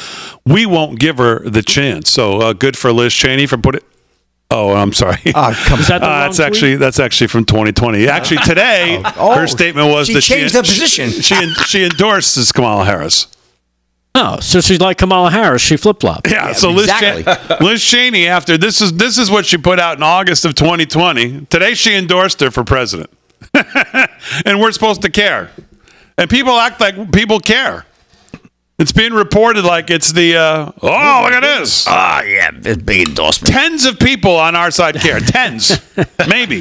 We won't give her the chance. So good for Liz Cheney for putting. Oh, I'm sorry. That's actually from 2020. Actually, today her statement was that changed the position. She endorses Kamala Harris. Oh, so she's like Kamala Harris. She flip-flopped. Yeah. So Liz Cheney, after this is what she put out in August of 2020. Today she endorsed her for president, and we're supposed to care, and people act like people care. It's being reported like it's the, look at this. Oh, yeah, big endorsement. Tens of people on our side care. Tens. Maybe.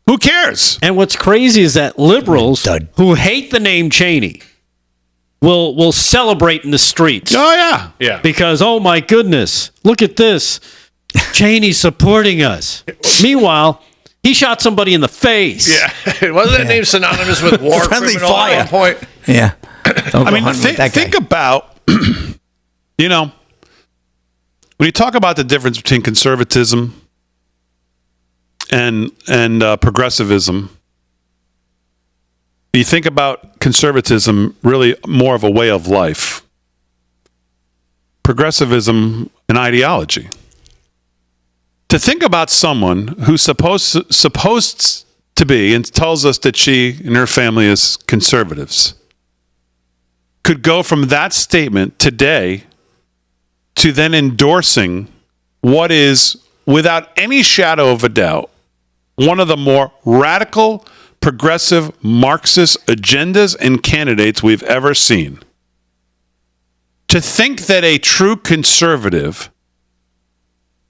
Who cares? And what's crazy is that liberals who hate the name Cheney will celebrate in the streets. Oh, yeah. Yeah. Because, oh, my goodness, look at this. Cheney's supporting us. Meanwhile, he shot somebody in the face. Yeah. Wasn't that name synonymous with war Friendly criminal fire. at one point? Yeah. I mean, think about, when you talk about the difference between conservatism and progressivism, you think about conservatism really more of a way of life. Progressivism, an ideology. To think about someone who's supposed to be and tells us that she and her family is conservatives could go from that statement today to then endorsing what is, without any shadow of a doubt, one of the more radical, progressive, Marxist agendas and candidates we've ever seen. To think that a true conservative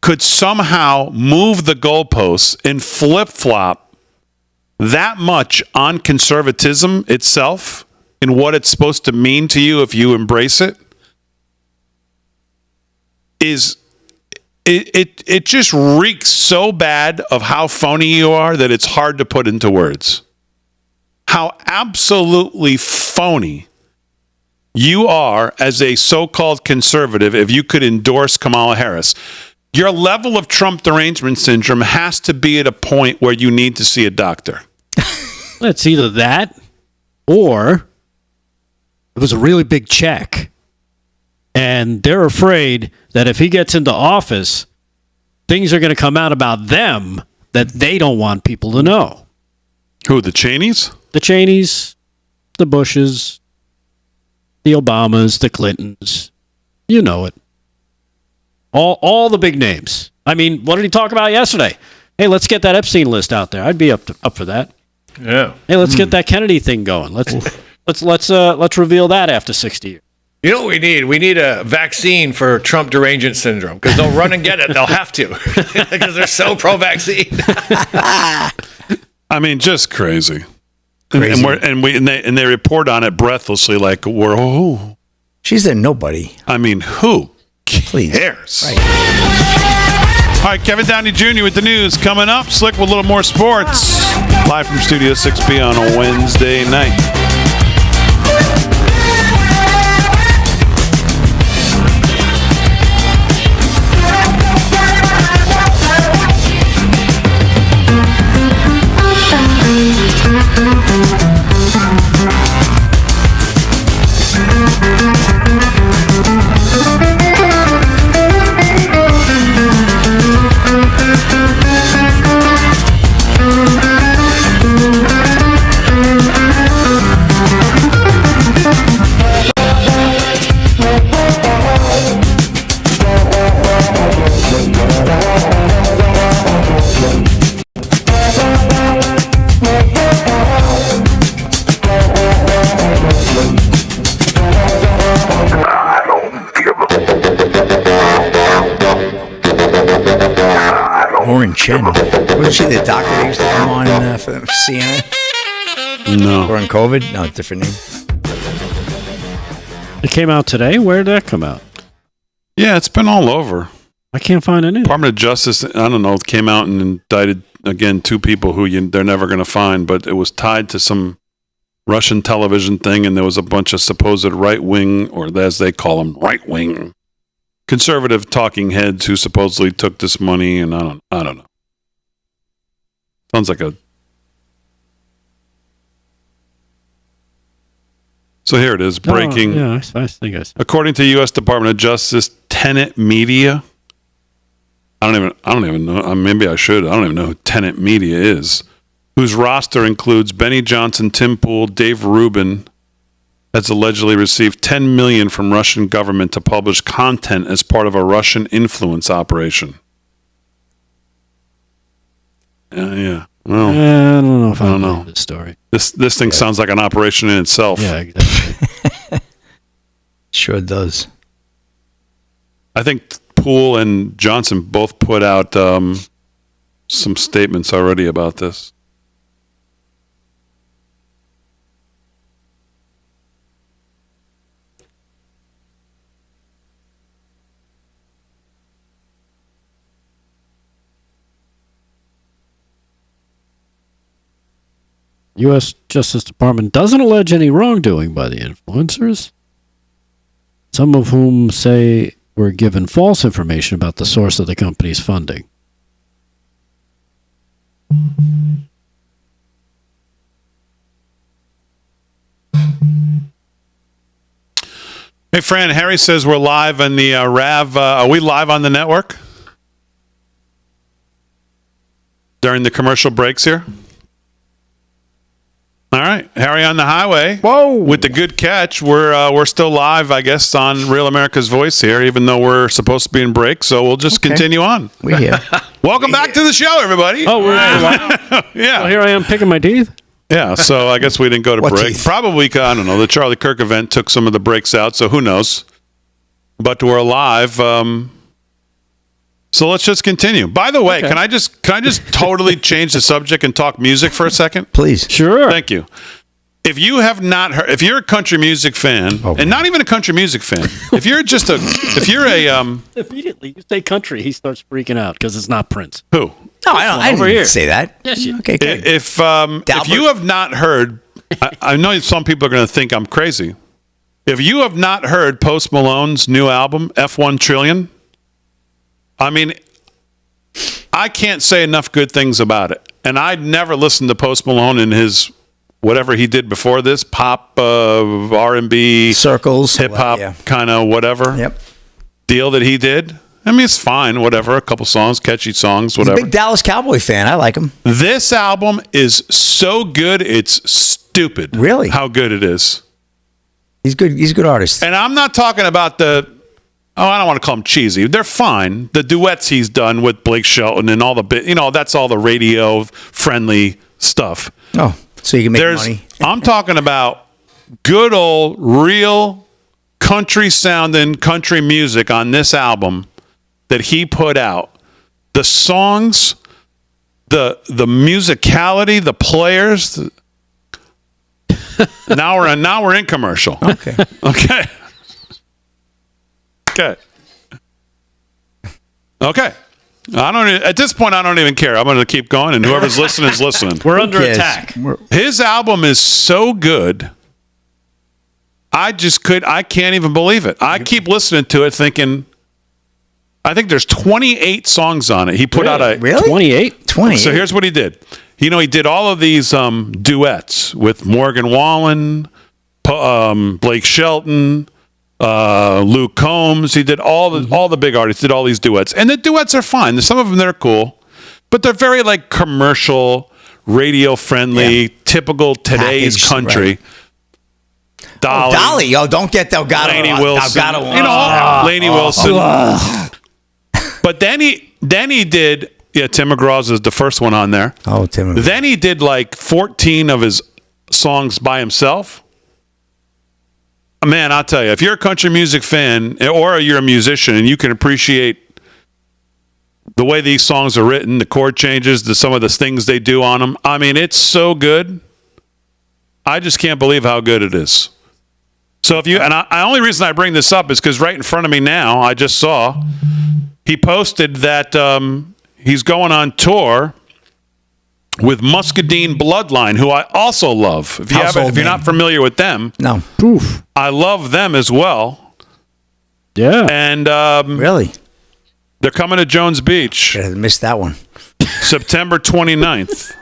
could somehow move the goalposts and flip-flop that much on conservatism itself and what it's supposed to mean to you if you embrace it is it just reeks so bad of how phony you are that it's hard to put into words. How absolutely phony you are as a so-called conservative if you could endorse Kamala Harris. Your level of Trump derangement syndrome has to be at a point where you need to see a doctor. It's either that or it was a really big check. And they're afraid that if he gets into office, things are going to come out about them that they don't want people to know. Who, the Cheneys? The Cheneys, the Bushes, the Obamas, the Clintons. You know it. All the big names. I mean, what did he talk about yesterday? Hey, let's get that Epstein list out there. I'd be up for that. Yeah. Hey, let's get that Kennedy thing going. Let's reveal that after 60 years. You know what we need? We need a vaccine for Trump derangement syndrome because they'll run and get it. They'll have to because they're so pro-vaccine. I mean, just crazy. And they report on it breathlessly, like she's a nobody. I mean, who cares? Right. All right, Kevin Downey Jr. with the news coming up. Slick with a little more sports. Live from Studio 6B on a Wednesday night. Lauren Chen. Wasn't she the doctor that used to come on for CNN? No. Or on COVID? No, different name. It came out today? Where did that come out? Yeah, it's been all over. I can't find anything. Department of Justice, I don't know, came out and indicted, again, two people who they're never going to find, but it was tied to some Russian television thing, and there was a bunch of supposed right-wing, or as they call them, right-wing conservative talking heads who supposedly took this money, and I don't know. Sounds like a... So here it is, breaking. Oh, yeah, I think I saw. According to U.S. Department of Justice, Tenet Media. I don't even know. Maybe I should. I don't even know who Tenet Media is. Whose roster includes Benny Johnson, Tim Pool, Dave Rubin, has allegedly received $10 million from Russian government to publish content as part of a Russian influence operation. Yeah. Well, I don't know if I don't know this story. This thing sounds like an operation in itself. Yeah, exactly. Sure does. I think Poole and Johnson both put out some statements already about this. U.S. Justice Department doesn't allege any wrongdoing by the influencers, some of whom say were given false information about the source of the company's funding. Hey, Fran, Harry says we're live on the RAV. Are we live on the network during the commercial breaks here? All right, Harry on the highway. Whoa! With the good catch, we're still live, I guess, on Real America's Voice here, even though we're supposed to be in break. So we'll just continue on. We're here. Welcome back to the show, everybody. Oh, we're yeah. Well, here I am picking my teeth. Yeah, so I guess we didn't go to What break. teeth? Probably, I don't know. The Charlie Kirk event took some of the breaks out, so who knows? But we're live. So let's just continue. By the way, can I just totally change the subject and talk music for a second? Please. Sure. Thank you. If you have not heard, if you're a country music fan, and not even a country music fan, if you're immediately you say country, he starts freaking out because it's not Prince. Who? No, I didn't say that. Yes, you. Okay, good. If you have not heard, I know some people are going to think I'm crazy. If you have not heard Post Malone's new album, F1 Trillion, I mean, I can't say enough good things about it. And I'd never listened to Post Malone in his whatever he did before this, pop, R&B, circles, hip-hop kind of whatever deal that he did. I mean, it's fine, whatever. A couple songs, catchy songs, whatever. He's a big Dallas Cowboy fan. I like him. This album is so good, it's stupid. Really? How good it is. He's good. He's a good artist. And I'm not talking about I don't want to call them cheesy. They're fine. The duets he's done with Blake Shelton and all that's all the radio-friendly stuff. Oh, so you can make money. I'm talking about good old, real country-sounding country music on this album that he put out. The songs, the musicality, the players. Now we're in commercial. Okay. At this point, I don't even care. I'm going to keep going, and whoever's listening is listening. We're under attack. His album is so good. I can't even believe it. I keep listening to it thinking, I think there's 28 songs on it. He put out a... Really? 28? 28. So here's what he did. He did all of these duets with Morgan Wallen, Blake Shelton, Luke Combs. He did all the big artists, did all these duets. And the duets are fine. Some of them, they're cool. But they're very like commercial, radio-friendly, typical today's Packaged, country. Right. Dolly. Oh, don't get Delgado. Lainey Wilson. Lainey Wilson. But then he did... Yeah, Tim McGraw's is the first one on there. Oh, Tim McGraw. Then he did like 14 of his songs by himself. Man, I'll tell you, if you're a country music fan or you're a musician and you can appreciate the way these songs are written, the chord changes, some of the things they do on them, I mean, it's so good. I just can't believe how good it is. So if you, and I only reason I bring this up is because right in front of me now, I just saw, he posted that he's going on tour with Muscadine Bloodline, who I also love. If you're not familiar with them, no, I love them as well. Yeah, and really, they're coming to Jones Beach. I missed that one. September 29th.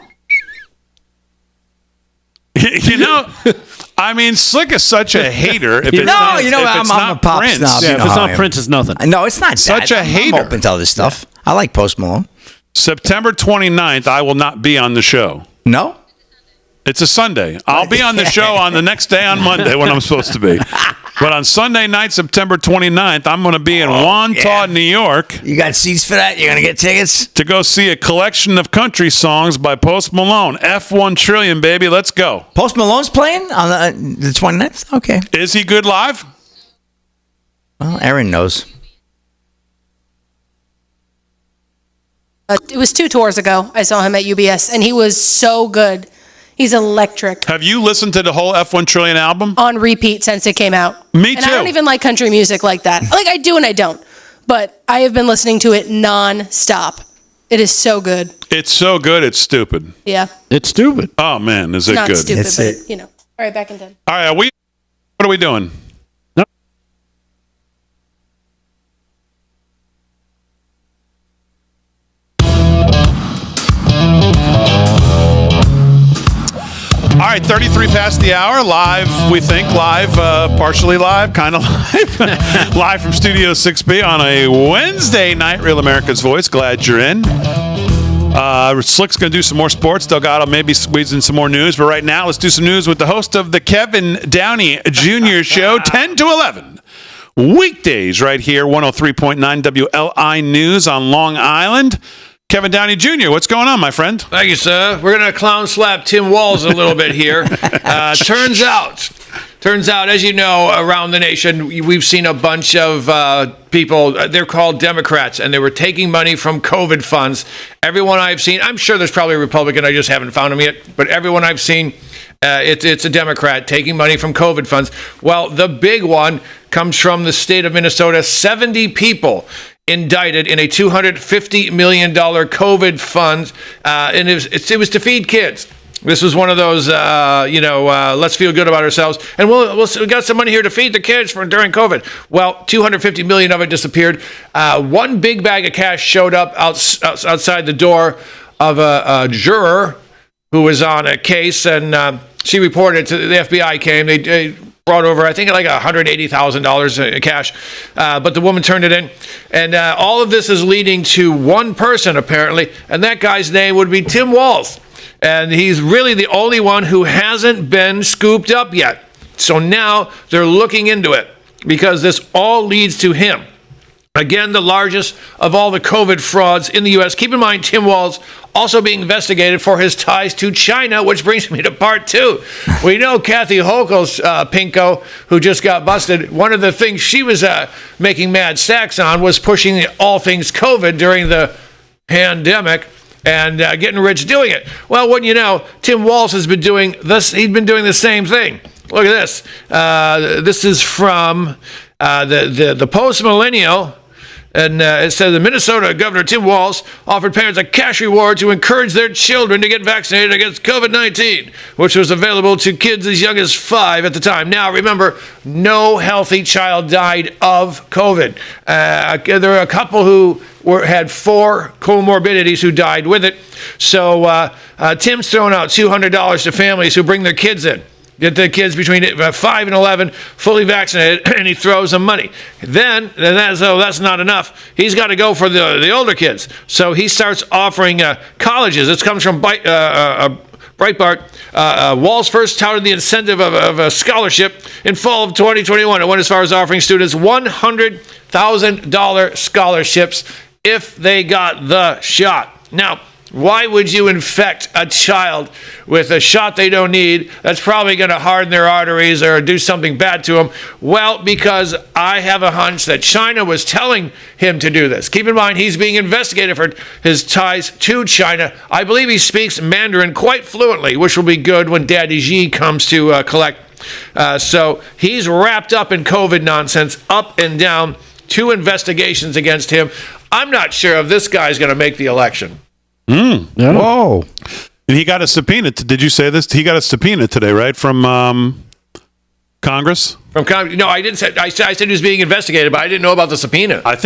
I mean, Slick is such a hater. If it's not, I'm a pop Prince. snob. Yeah, if it's not Prince, it's nothing. No, it's not such that. a hater. I'm open to all this stuff. I like Post Malone. September 29th, I will not be on the show. No? It's a Sunday. I'll be on the show on the next day on Monday when I'm supposed to be. But on Sunday night, September 29th, I'm going to be in Wantagh, New York. You got seats for that? You're going to get tickets? To go see a collection of country songs by Post Malone. F1 Trillion, baby. Let's go. Post Malone's playing on the 29th? Okay. Is he good live? Well, Aaron knows. It was 2 tours ago. I saw him at UBS, and he was so good. He's electric. Have you listened to the whole F1 Trillion album? On repeat since it came out. Me And too. I don't even like country music like that. Like, I do and I don't. But I have been listening to it non-stop. It is so good. It's so good, it's stupid. Yeah. It's stupid. Oh, man, is It's it not good? stupid, It's but, it. All right, back in 10. All right, what are we doing? All right, 33 past the hour, live, we think, partially live, kind of live, live from Studio 6B on a Wednesday night, Real America's Voice. Glad you're in. Slick's going to do some more sports. Delgado maybe squeeze in some more news, but right now, let's do some news with the host of the Kevin Downey Jr. Show, 10 to 11. Weekdays right here, 103.9 WLI News on Long Island. Kevin Downey Jr., what's going on, my friend? Thank you, sir. We're going to clown slap Tim Walz a little bit here. Turns out, as you know, around the nation, we've seen a bunch of people, they're called Democrats, and they were taking money from COVID funds. Everyone I've seen, I'm sure there's probably a Republican, I just haven't found him yet, but everyone I've seen It's a Democrat taking money from COVID funds. Well, the big one comes from the state of Minnesota. 70 people indicted in a $250 million COVID fund, and it was to feed kids. This was one of those, let's feel good about ourselves, and we got some money here to feed the kids during COVID. Well, $250 million of it disappeared. One big bag of cash showed up outside the door of a juror who was on a case, and she reported to the FBI. Came, they brought over, I think, like $180,000 cash, but the woman turned it in, and all of this is leading to one person apparently, and that guy's name would be Tim Walz. And he's really the only one who hasn't been scooped up yet. So now they're looking into it because this all leads to him. Again, the largest of all the COVID frauds in the U.S. Keep in mind, Tim Walz also being investigated for his ties to China, which brings me to part two. We know Kathy Hochul's Pinko, who just got busted. One of the things she was making mad stacks on was pushing all things COVID during the pandemic. And getting rich doing it. Well, wouldn't you know, Tim Walz has been doing this. He's been doing the same thing. Look at this. This is from the Post Millennial. And it says the Minnesota Governor Tim Walz offered parents a cash reward to encourage their children to get vaccinated against COVID-19, which was available to kids as young as 5 at the time. Now, remember, no healthy child died of COVID. There are a couple who had 4 comorbidities who died with it. So Tim's throwing out $200 to families who bring their kids in. Get the kids between 5 and 11 fully vaccinated, and he throws them money. Then that's not enough. He's got to go for the older kids. So he starts offering colleges. This comes from Breitbart. Walz first touted the incentive of a scholarship in fall of 2021. It went as far as offering students $100,000 scholarships if they got the shot. Now, why would you infect a child with a shot they don't need that's probably going to harden their arteries or do something bad to them? Well, because I have a hunch that China was telling him to do this. Keep in mind, he's being investigated for his ties to China. I believe he speaks Mandarin quite fluently, which will be good when Daddy Xi comes to collect. So he's wrapped up in COVID nonsense, up and down, 2 investigations against him. I'm not sure if this guy's going to make the election. Yeah. Whoa. And he got a subpoena. Did you say this? He got a subpoena today, right? From Congress? From Congress? No, I didn't say. I said he was being investigated, but I didn't know about the subpoena. I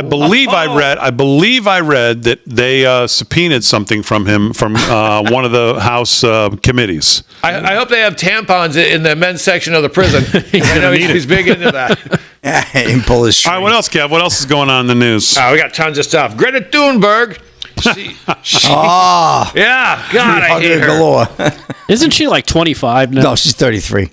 believe I read that they subpoenaed something from him from one of the House committees. I hope they have tampons in the men's section of the prison. I know he's big into that. And pull his string. All right, what else, Kev? What else is going on in the news? We got tons of stuff. Greta Thunberg. Yeah, God, I hate her. Galore. Isn't she like 25 now? No, she's 33.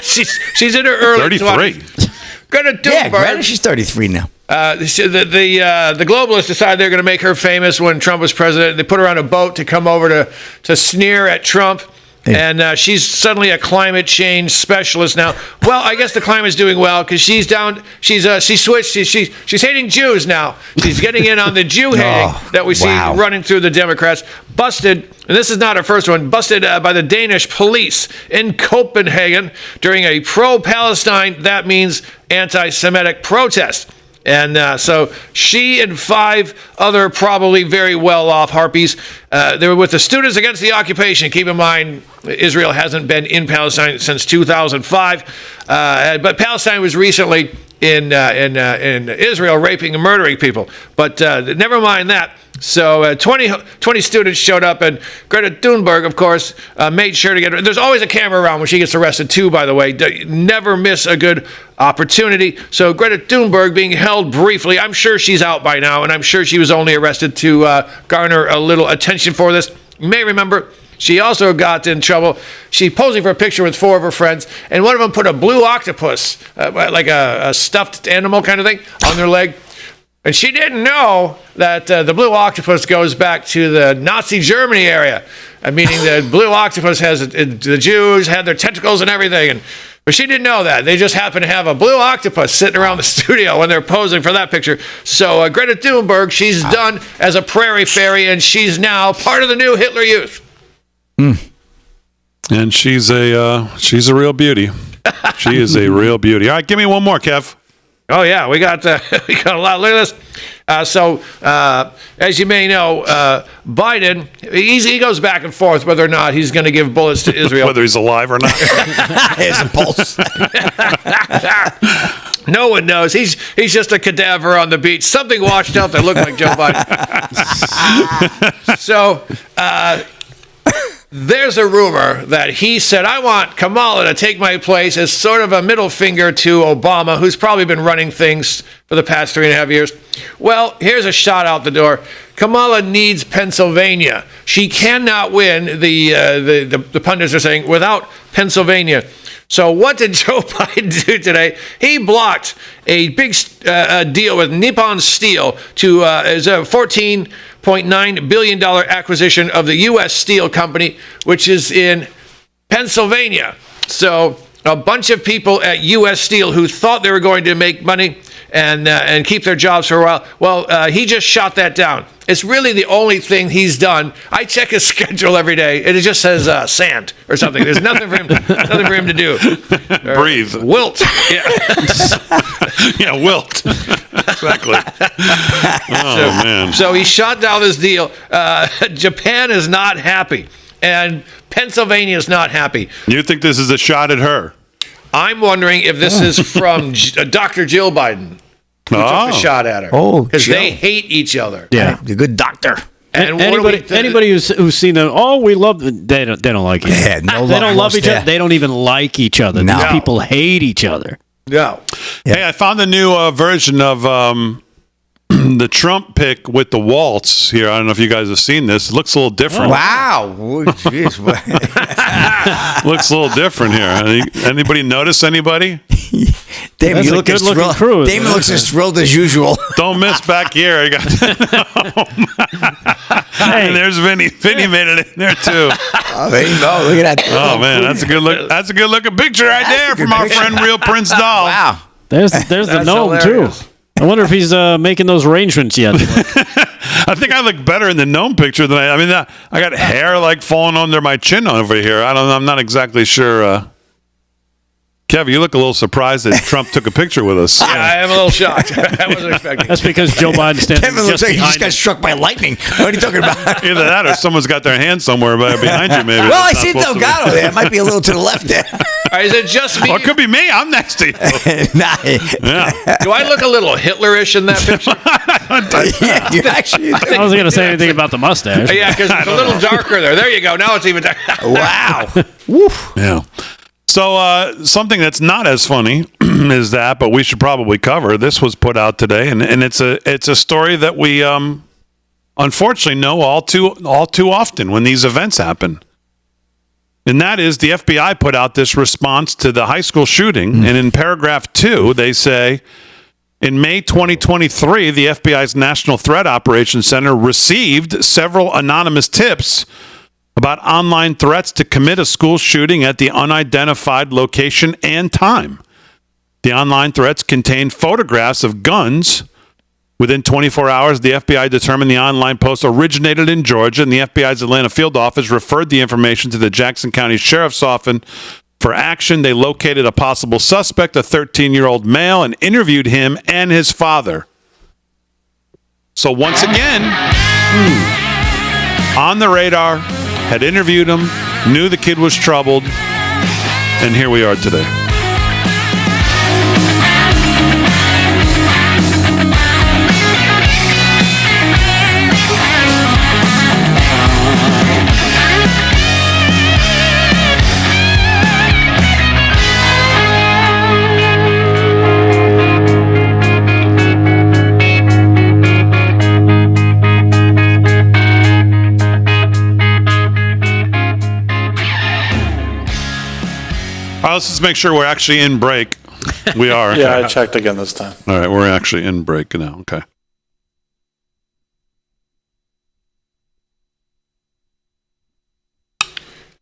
she's in her early 20s. Greta Thunberg. Yeah, Greta, she's 33 now. The globalists decided they're going to make her famous when Trump was president. They put her on a boat to come over to sneer at Trump. And she's suddenly a climate change specialist now. Well, I guess the climate's doing well because she's down. She switched. She's hating Jews now. She's getting in on the Jew hating that we see running through the Democrats. Busted, and this is not her first one. Busted by the Danish police in Copenhagen during a pro-Palestine, that means anti-Semitic protest. And so she and 5 other probably very well-off harpies, they were with the Students Against the Occupation. Keep in mind, Israel hasn't been in Palestine since 2005, but Palestine was recently in Israel raping and murdering people. But never mind that. So 20 students showed up, and Greta Thunberg, of course, made sure to get her. There's always a camera around when she gets arrested, too, by the way. Never miss a good opportunity. So Greta Thunberg being held briefly. I'm sure she's out by now, and I'm sure she was only arrested to garner a little attention for this. You may remember she also got in trouble. She posing for a picture with 4 of her friends, and one of them put a blue octopus, like a stuffed animal kind of thing, on their leg. And she didn't know that the blue octopus goes back to the Nazi Germany area, meaning the blue octopus has the Jews had their tentacles and everything. But she didn't know that. They just happened to have a blue octopus sitting around the studio when they're posing for that picture. So Greta Thunberg, she's done as a prairie fairy, and she's now part of the new Hitler Youth. And she's a real beauty. She is a real beauty. All right, give me one more, Kev. Oh yeah, we got a lot. Look at this. As you may know, Biden he goes back and forth whether or not he's going to give bullets to Israel, whether he's alive or not. Here's a pulse. No one knows. He's just a cadaver on the beach. Something washed out that looked like Joe Biden. So. There's a rumor that he said, I want Kamala to take my place as sort of a middle finger to Obama, who's probably been running things for the past 3.5 years. Well, here's a shot out the door. Kamala needs Pennsylvania. She cannot win, the pundits are saying, without Pennsylvania. So what did Joe Biden do today? He blocked a big deal with Nippon Steel to is a $14.9 billion acquisition of the U.S. Steel Company, which is in Pennsylvania. So a bunch of people at U.S. Steel who thought they were going to make money and keep their jobs for a while. Well, he just shot that down. It's really the only thing he's done. I check his schedule every day, and it just says sand or something. There's nothing for him to do. Breathe. Wilt. Yeah. Yeah, wilt. Exactly. Oh, man. So he shot down this deal. Japan is not happy, and Pennsylvania is not happy. You think this is a shot at her? I'm wondering if this is from Dr. Jill Biden, who took a shot at her. Oh, because they hate each other. Yeah, the good doctor. And anybody who's seen them, we love them. They don't like each other. Yeah, no They don't love each there. other. They don't even like each other. No. These people hate each other. No. Yeah. Hey, I found the new version of the Trump pick with the waltz here. I don't know if you guys have seen this. It looks a little different. Wow. Oh, geez. Looks a little different here. Anybody notice anybody? Damon, That's you a look as good-looking thrilled. crew, isn't Damon it? looks as thrilled as usual. Don't miss back here. I got and there's Vinny. Vinny made it in there too. Oh, there you go. Look at that. Oh man, that's a good look. That's a good looking picture right there from our friend Real Prince Doll. Wow. There's the gnome hilarious. too. I wonder if he's making those arrangements yet. I think I look better in the gnome picture than I mean, I got hair like falling under my chin over here. I'm not exactly sure. Kev, you look a little surprised that Trump took a picture with us. Yeah, I am a little shocked. I wasn't expecting. That's because Joe Biden stands Kevin looks just like he behind just got him. struck by lightning. What are you talking about? Either that or someone's got their hand somewhere behind you, maybe. Well, I That's see not supposed to be. Delgado there. It might be a little to the left there. All right, is it just me? Or it could be me. I'm next to you. Nah. Yeah. Do I look a little Hitlerish in that picture? Yeah, you actually. I wasn't going to say anything about the mustache. Yeah, because it's a little darker there. There you go. Now it's even darker. Wow. Yeah. So something that's not as funny is that, but we should probably cover. This was put out today, and it's a story that we unfortunately know all too often when these events happen. And that is the FBI put out this response to the high school shooting, and in paragraph 2, they say, in May 2023, the FBI's National Threat Operations Center received several anonymous tips about online threats to commit a school shooting at the unidentified location and time. The online threats contained photographs of guns. Within 24 hours, the FBI determined the online post originated in Georgia, and the FBI's Atlanta field office referred the information to the Jackson County Sheriff's Office for action. They located a possible suspect, a 13-year-old male, and interviewed him and his father. So once again, on the radar, had interviewed him, knew the kid was troubled, and here we are today. All right, let's just make sure we're actually in break. We are. Yeah, I checked again this time. All right, we're actually in break now. Okay.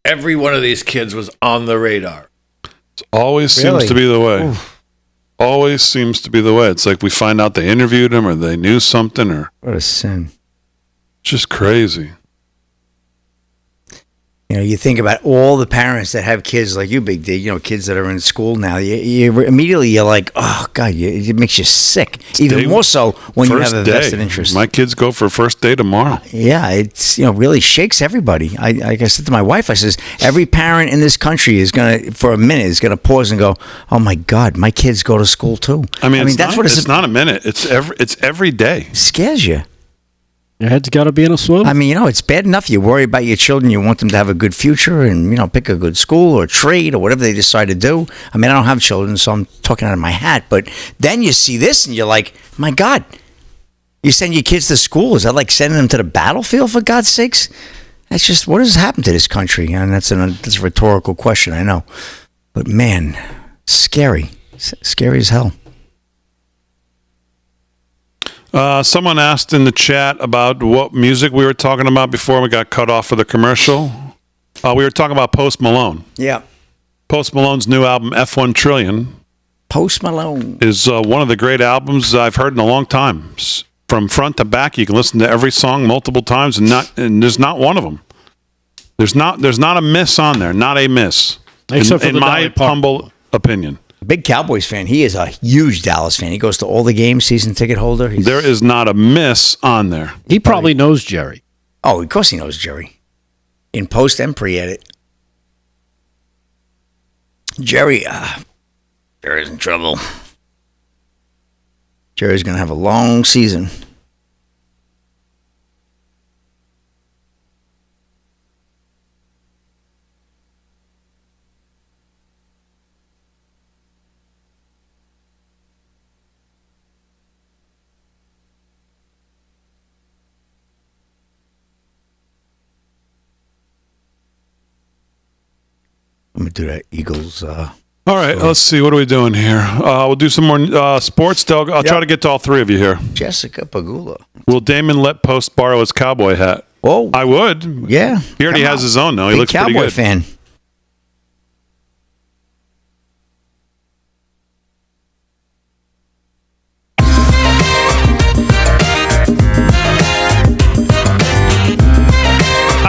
Every one of these kids was on the radar. It always seems to be the way. Always seems to be the way. It's like we find out they interviewed him or they knew something or What a sin. just crazy. You think about all the parents that have kids like you, Big D. Kids that are in school now. You immediately you're like, oh God, it makes you sick. Even more so when you have a vested interest. My kids go for first day tomorrow. Yeah, it's really shakes everybody. Like I said to my wife, I says every parent in this country is gonna, for a minute, is gonna pause and go, oh my God, my kids go to school too. I mean that's what it's not a minute. It's every day. It scares you. Your head's got to be in a swim. I mean, it's bad enough you worry about your children. You want them to have a good future and, pick a good school or trade or whatever they decide to do. I mean, I don't have children, so I'm talking out of my hat. But then you see this and you're like, my God, you send your kids to school. Is that like sending them to the battlefield, for God's sakes? That's just, what has happened to this country? And that's a rhetorical question, I know. But man, scary. Scary as hell. Someone asked in the chat about what music we were talking about before we got cut off for the commercial. We were talking about Post Malone. Yeah. Post Malone's new album, F1 Trillion. Post Malone. Is one of the great albums I've heard in a long time. From front to back, you can listen to every song multiple times, and there's not one of them. There's not a miss on there. Not a miss. Except for in my humble opinion. Big Cowboys fan. He is a huge Dallas fan. He goes to all the games, season ticket holder. There is not a miss on there. He probably knows Jerry. Oh, of course he knows Jerry. In post and pre-edit. Jerry's in trouble. Jerry's going to have a long season. I'm going to do that Eagles. All right, let's see. What are we doing here? We'll do some more sports. I'll try to get to all three of you here. Jessica Pagula. Will Damon let Post borrow his cowboy hat? Oh, I would. Yeah. He already has his own, though. He Big looks pretty Cowboy good. fan.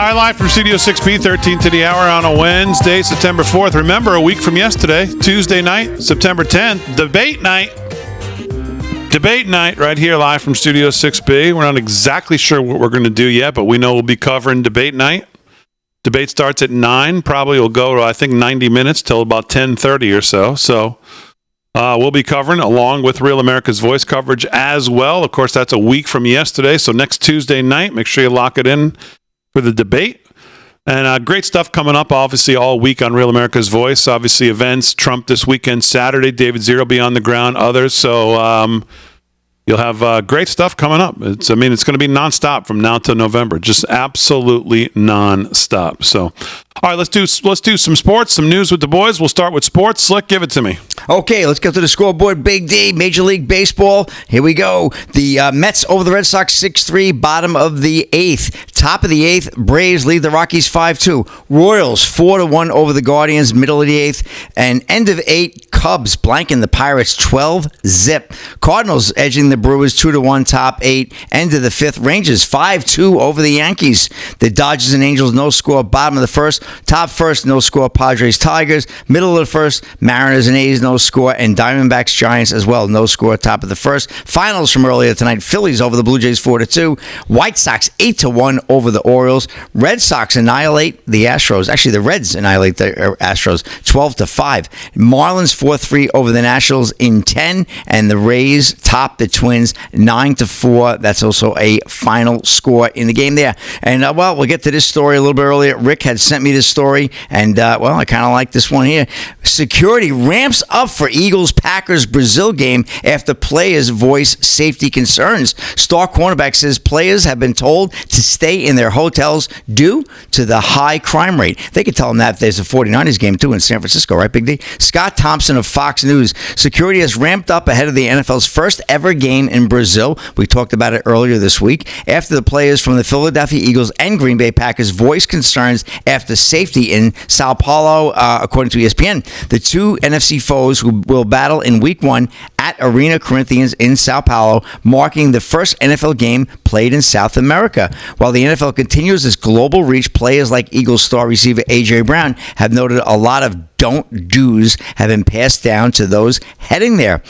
Hi, live from Studio 6B, 13 to the hour on a Wednesday, September 4th. Remember, a week from yesterday, Tuesday night, September 10th, debate night. Debate night right here, live from Studio 6B. We're not exactly sure what we're going to do yet, but we know we'll be covering debate night. Debate starts at 9. Probably will go to, I think, 90 minutes till about 10:30 or so. So we'll be covering along with Real America's Voice coverage as well. Of course, that's a week from yesterday. So next Tuesday night, make sure you lock it in for the debate. And great stuff coming up, obviously, all week on Real America's Voice. Obviously, events, Trump this weekend, Saturday, David Zero be on the ground, others. So you'll have great stuff coming up. It's going to be nonstop from now till November. Just absolutely nonstop. So, all right, let's do some sports, some news with the boys. We'll start with sports. Slick, give it to me. Okay, let's get to the scoreboard. Big D, Major League Baseball. Here we go. The Mets over the Red Sox 6-3, bottom of the 8th. Top of the 8th, Braves lead the Rockies 5-2. Royals 4-1 over the Guardians, middle of the 8th. And end of 8, Cubs blanking the Pirates 12-zip. Cardinals edging the Brewers 2-1, top 8. End of the 5th, Rangers 5-2 over the Yankees. The Dodgers and Angels no score, bottom of the 1st. Top 1st, no score, Padres Tigers. Middle of the 1st, Mariners and A's no score, and Diamondbacks Giants as well, no score, top of the 1st. Finals from earlier tonight, Phillies over the Blue Jays 4-2. White Sox 8-1 over the Orioles. Red Sox annihilate the Astros. Actually, the Reds annihilate the Astros 12-5. Marlins 4-3 over the Nationals in 10, and the Rays top the Twins 9-4. That's also a final score in the game there. And we'll get to this story a little bit earlier. Rick had sent me this story, and I kind of like this one here. Security ramps up for Eagles-Packers Brazil game after players voice safety concerns. Star cornerback says players have been told to stay in their hotels due to the high crime rate. They could tell them that if there's a 49ers game, too, in San Francisco, right, Big D? Scott Thompson of Fox News. Security has ramped up ahead of the NFL's first ever game in Brazil. We talked about it earlier this week. After the players from the Philadelphia Eagles and Green Bay Packers voiced concerns after safety in Sao Paulo, according to ESPN. The two NFC foes who will battle in Week 1 at Arena Corinthians in Sao Paulo, marking the first NFL game played in South America. While the NFL continues its global reach, players like Eagles star receiver A.J. Brown have noted a lot of don't do's have been passed down to those heading there.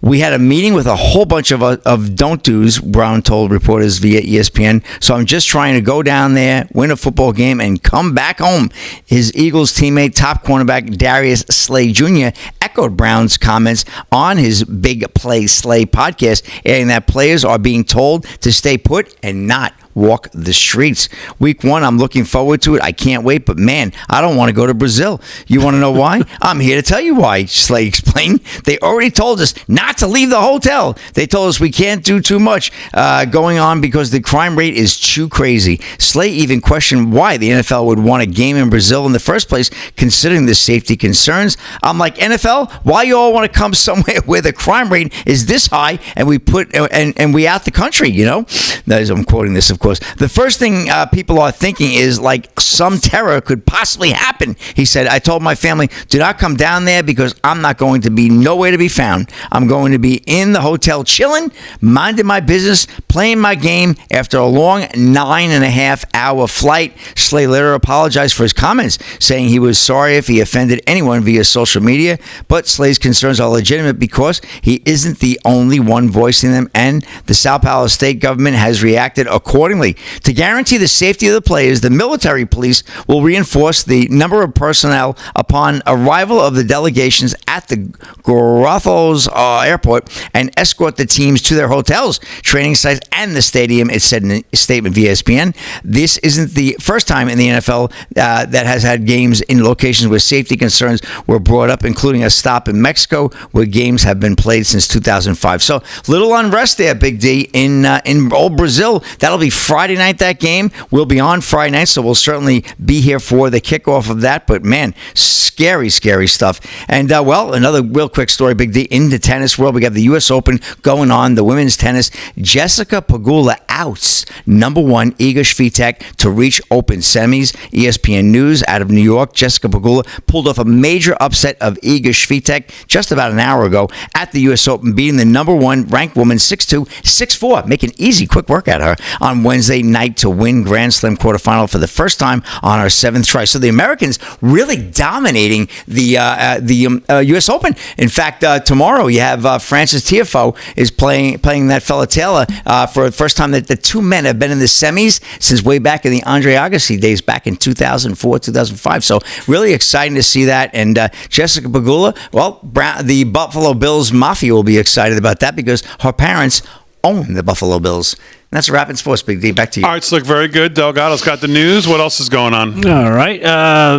We had a meeting with a whole bunch of don't do's, Brown told reporters via ESPN. So I'm just trying to go down there, win a football game, and come back home. His Eagles teammate, top cornerback Darius Slay Jr., echoed Brown's comments on his Big Play Slay podcast, adding that players are being told to stay put and not walk the streets. Week 1, I'm looking forward to it. I can't wait, but man, I don't want to go to Brazil. You want to know why? I'm here to tell you why, Slay explained. They already told us not to leave the hotel. They told us we can't do too much going on because the crime rate is too crazy. Slay even questioned why the NFL would want a game in Brazil in the first place, considering the safety concerns. I'm like, NFL, why you all want to come somewhere where the crime rate is this high and we put and we out the country, you know? I'm quoting this, of course. The first thing people are thinking is like some terror could possibly happen. He said, I told my family, do not come down there because I'm not going to be nowhere to be found. I'm going to be in the hotel chilling, minding my business, playing my game. After a long 9.5-hour flight, Slay later apologized for his comments, saying he was sorry if he offended anyone via social media, but Slay's concerns are legitimate because he isn't the only one voicing them, and the Sao Paulo state government has reacted accordingly. To guarantee the safety of the players, the military police will reinforce the number of personnel upon arrival of the delegations at the Guarulhos airport and escort the teams to their hotels, training sites, and the stadium, it said in a statement via ESPN. This isn't the first time in the NFL that has had games in locations where safety concerns were brought up, including a stop in Mexico where games have been played since 2005. So little unrest there, Big D, in old Brazil. That'll be Friday night, that game. We'll be on Friday night, so we'll certainly be here for the kickoff of that. But man, scary stuff. And well, another real quick story, Big D, in the tennis world. We got the U.S. Open going on, the women's tennis. Jessica Pegula outs number 1 Iga Swiatek to reach Open semis. ESPN News out of New York, Jessica Pegula pulled off a major upset of Iga Swiatek just about an hour ago at the U.S. Open, beating the number 1 ranked woman 6-2, 6-4, making easy, quick work at her on Wednesday night to win Grand Slam quarterfinal for the first time on her 7th try. So the Americans really dominating the U.S. Open. In fact, tomorrow you have Francis Tiafoe is playing that fella Taylor for the first time that the two men have been in the semis since way back in the Andre Agassi days back in 2004, 2005. So really exciting to see that. And Jessica Pegula, well, the Buffalo Bills Mafia will be excited about that because her parents own the Buffalo Bills. And that's a wrap in sports, Big D. Back to you. All right, Slick, very good. Delgado's got the news. What else is going on? All right.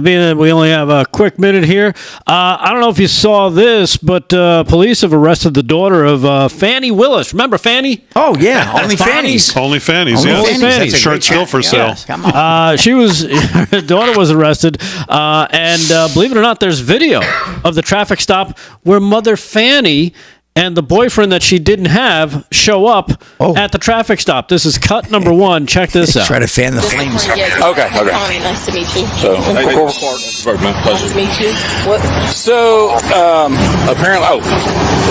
Being that we only have a quick minute here, I don't know if you saw this, but police have arrested the daughter of Fannie Willis. Remember Fannie? Oh, yeah. Only Fannies. Only Fannies, Only yeah. Fannies. Shirt still for sale. Yeah, come on. Her daughter was arrested, and believe it or not, there's video of the traffic stop where Mother Fannie and the boyfriend that she didn't have show up at the traffic stop. This is cut number 1. Check this out. Try to fan the flames. Okay. Nice to meet you. So, Nice to meet you. What? So, apparently,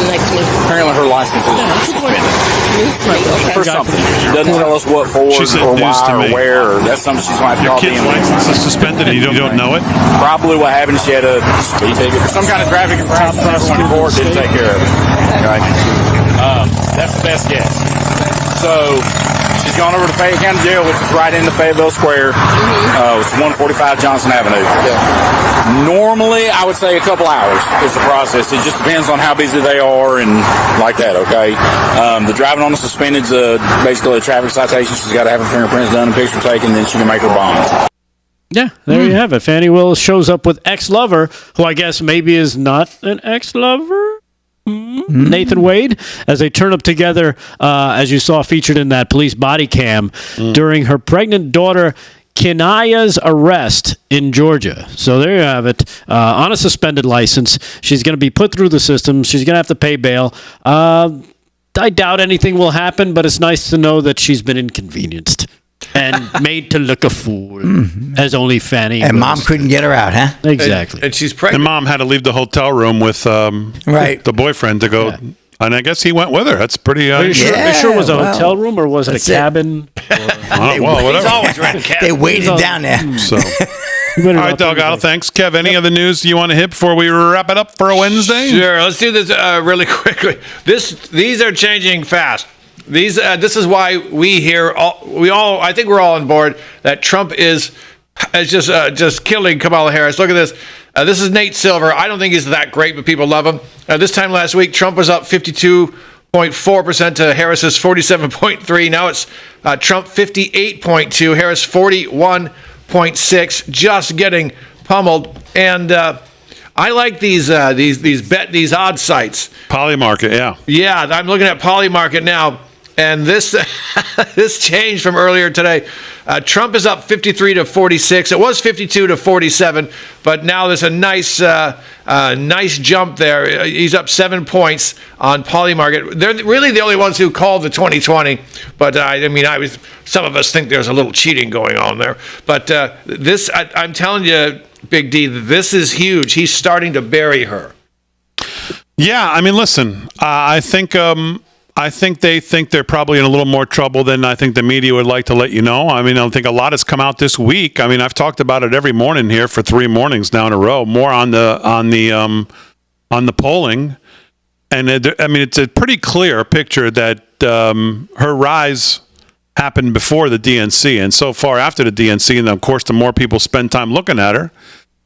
Nice to meet you. apparently her license is suspended for something. Doesn't tell us what for She said or news why to or me. where. Or that's something she's going to have to Your call kid's DMV. license is suspended and you don't know it? Probably what happened, she had a speed ticket or some kind of traffic infraction. Everyone in court didn't take care of it. Okay. That's the best guess. So she's gone over to Fayette County Jail, which is right in the Fayetteville Square. It's 145 Johnson Avenue. Normally, I would say a couple hours is the process. It just depends on how busy they are and like that, okay? The driving on the suspended is basically a traffic citation. She's got to have her fingerprints done and picture taken, then she can make her bond. Yeah, there you have it. Fannie Willis shows up with ex-lover, who I guess maybe is not an ex-lover. Nathan Wade, as they turn up together, as you saw featured in that police body cam during her pregnant daughter Kenaya's arrest in Georgia. So there you have it. On a suspended license, she's going to be put through the system. She's going to have to pay bail. I doubt anything will happen, but it's nice to know that she's been inconvenienced and made to look a fool, as only Fannie And Willis mom couldn't get her out, huh? Exactly. And she's And pregnant. mom had to leave the hotel room with Right. the boyfriend to go And I guess he went with her. That's pretty. Are you sure it was a hotel room or was it a cabin? Well, whatever. He's always renting cabins. They waited down there. So. All right, Delgado, thanks. Kev, any other news you want to hit before we wrap it up for a Wednesday? Sure, let's do this really quickly. These are changing fast. This is why we here, I think we're all on board that Trump is just killing Kamala Harris. Look at this. This is Nate Silver. I don't think he's that great, but people love him. This time last week, Trump was up 52.4% to Harris's 47.3. Now it's Trump 58.2, Harris 41.6, just getting pummeled. And I like these odd sites. Polymarket, yeah. Yeah, I'm looking at Polymarket now. And this this changed from earlier today. Trump is up 53 to 46. It was 52 to 47, but now there's a nice jump there. He's up 7 points on Polymarket. They're really the only ones who called the 2020. But some of us think there's a little cheating going on there. But I'm telling you, Big D, this is huge. He's starting to bury her. Yeah, listen, I think they think they're probably in a little more trouble than I think the media would like to let you know. I think a lot has come out this week. I've talked about it every morning here for 3 mornings now in a row. More on the polling, and it's a pretty clear picture that her rise happened before the DNC, and so far after the DNC, and of course, the more people spend time looking at her.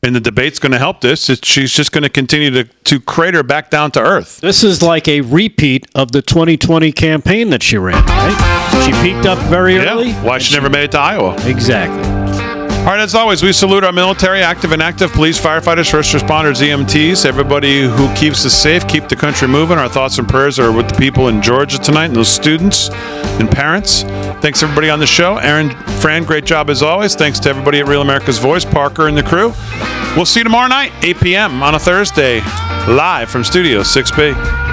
And the debate's going to help this. She's just going to continue to crater back down to earth. This is like a repeat of the 2020 campaign that she ran, right? She peaked up very early. Why she never made it to Iowa. Exactly. All right, as always, we salute our military, active and active, police, firefighters, first responders, EMTs, everybody who keeps us safe, keep the country moving. Our thoughts and prayers are with the people in Georgia tonight and those students and parents. Thanks, everybody on the show. Aaron, Fran, great job as always. Thanks to everybody at Real America's Voice, Parker and the crew. We'll see you tomorrow night, 8 p.m. on a Thursday, live from Studio 6B.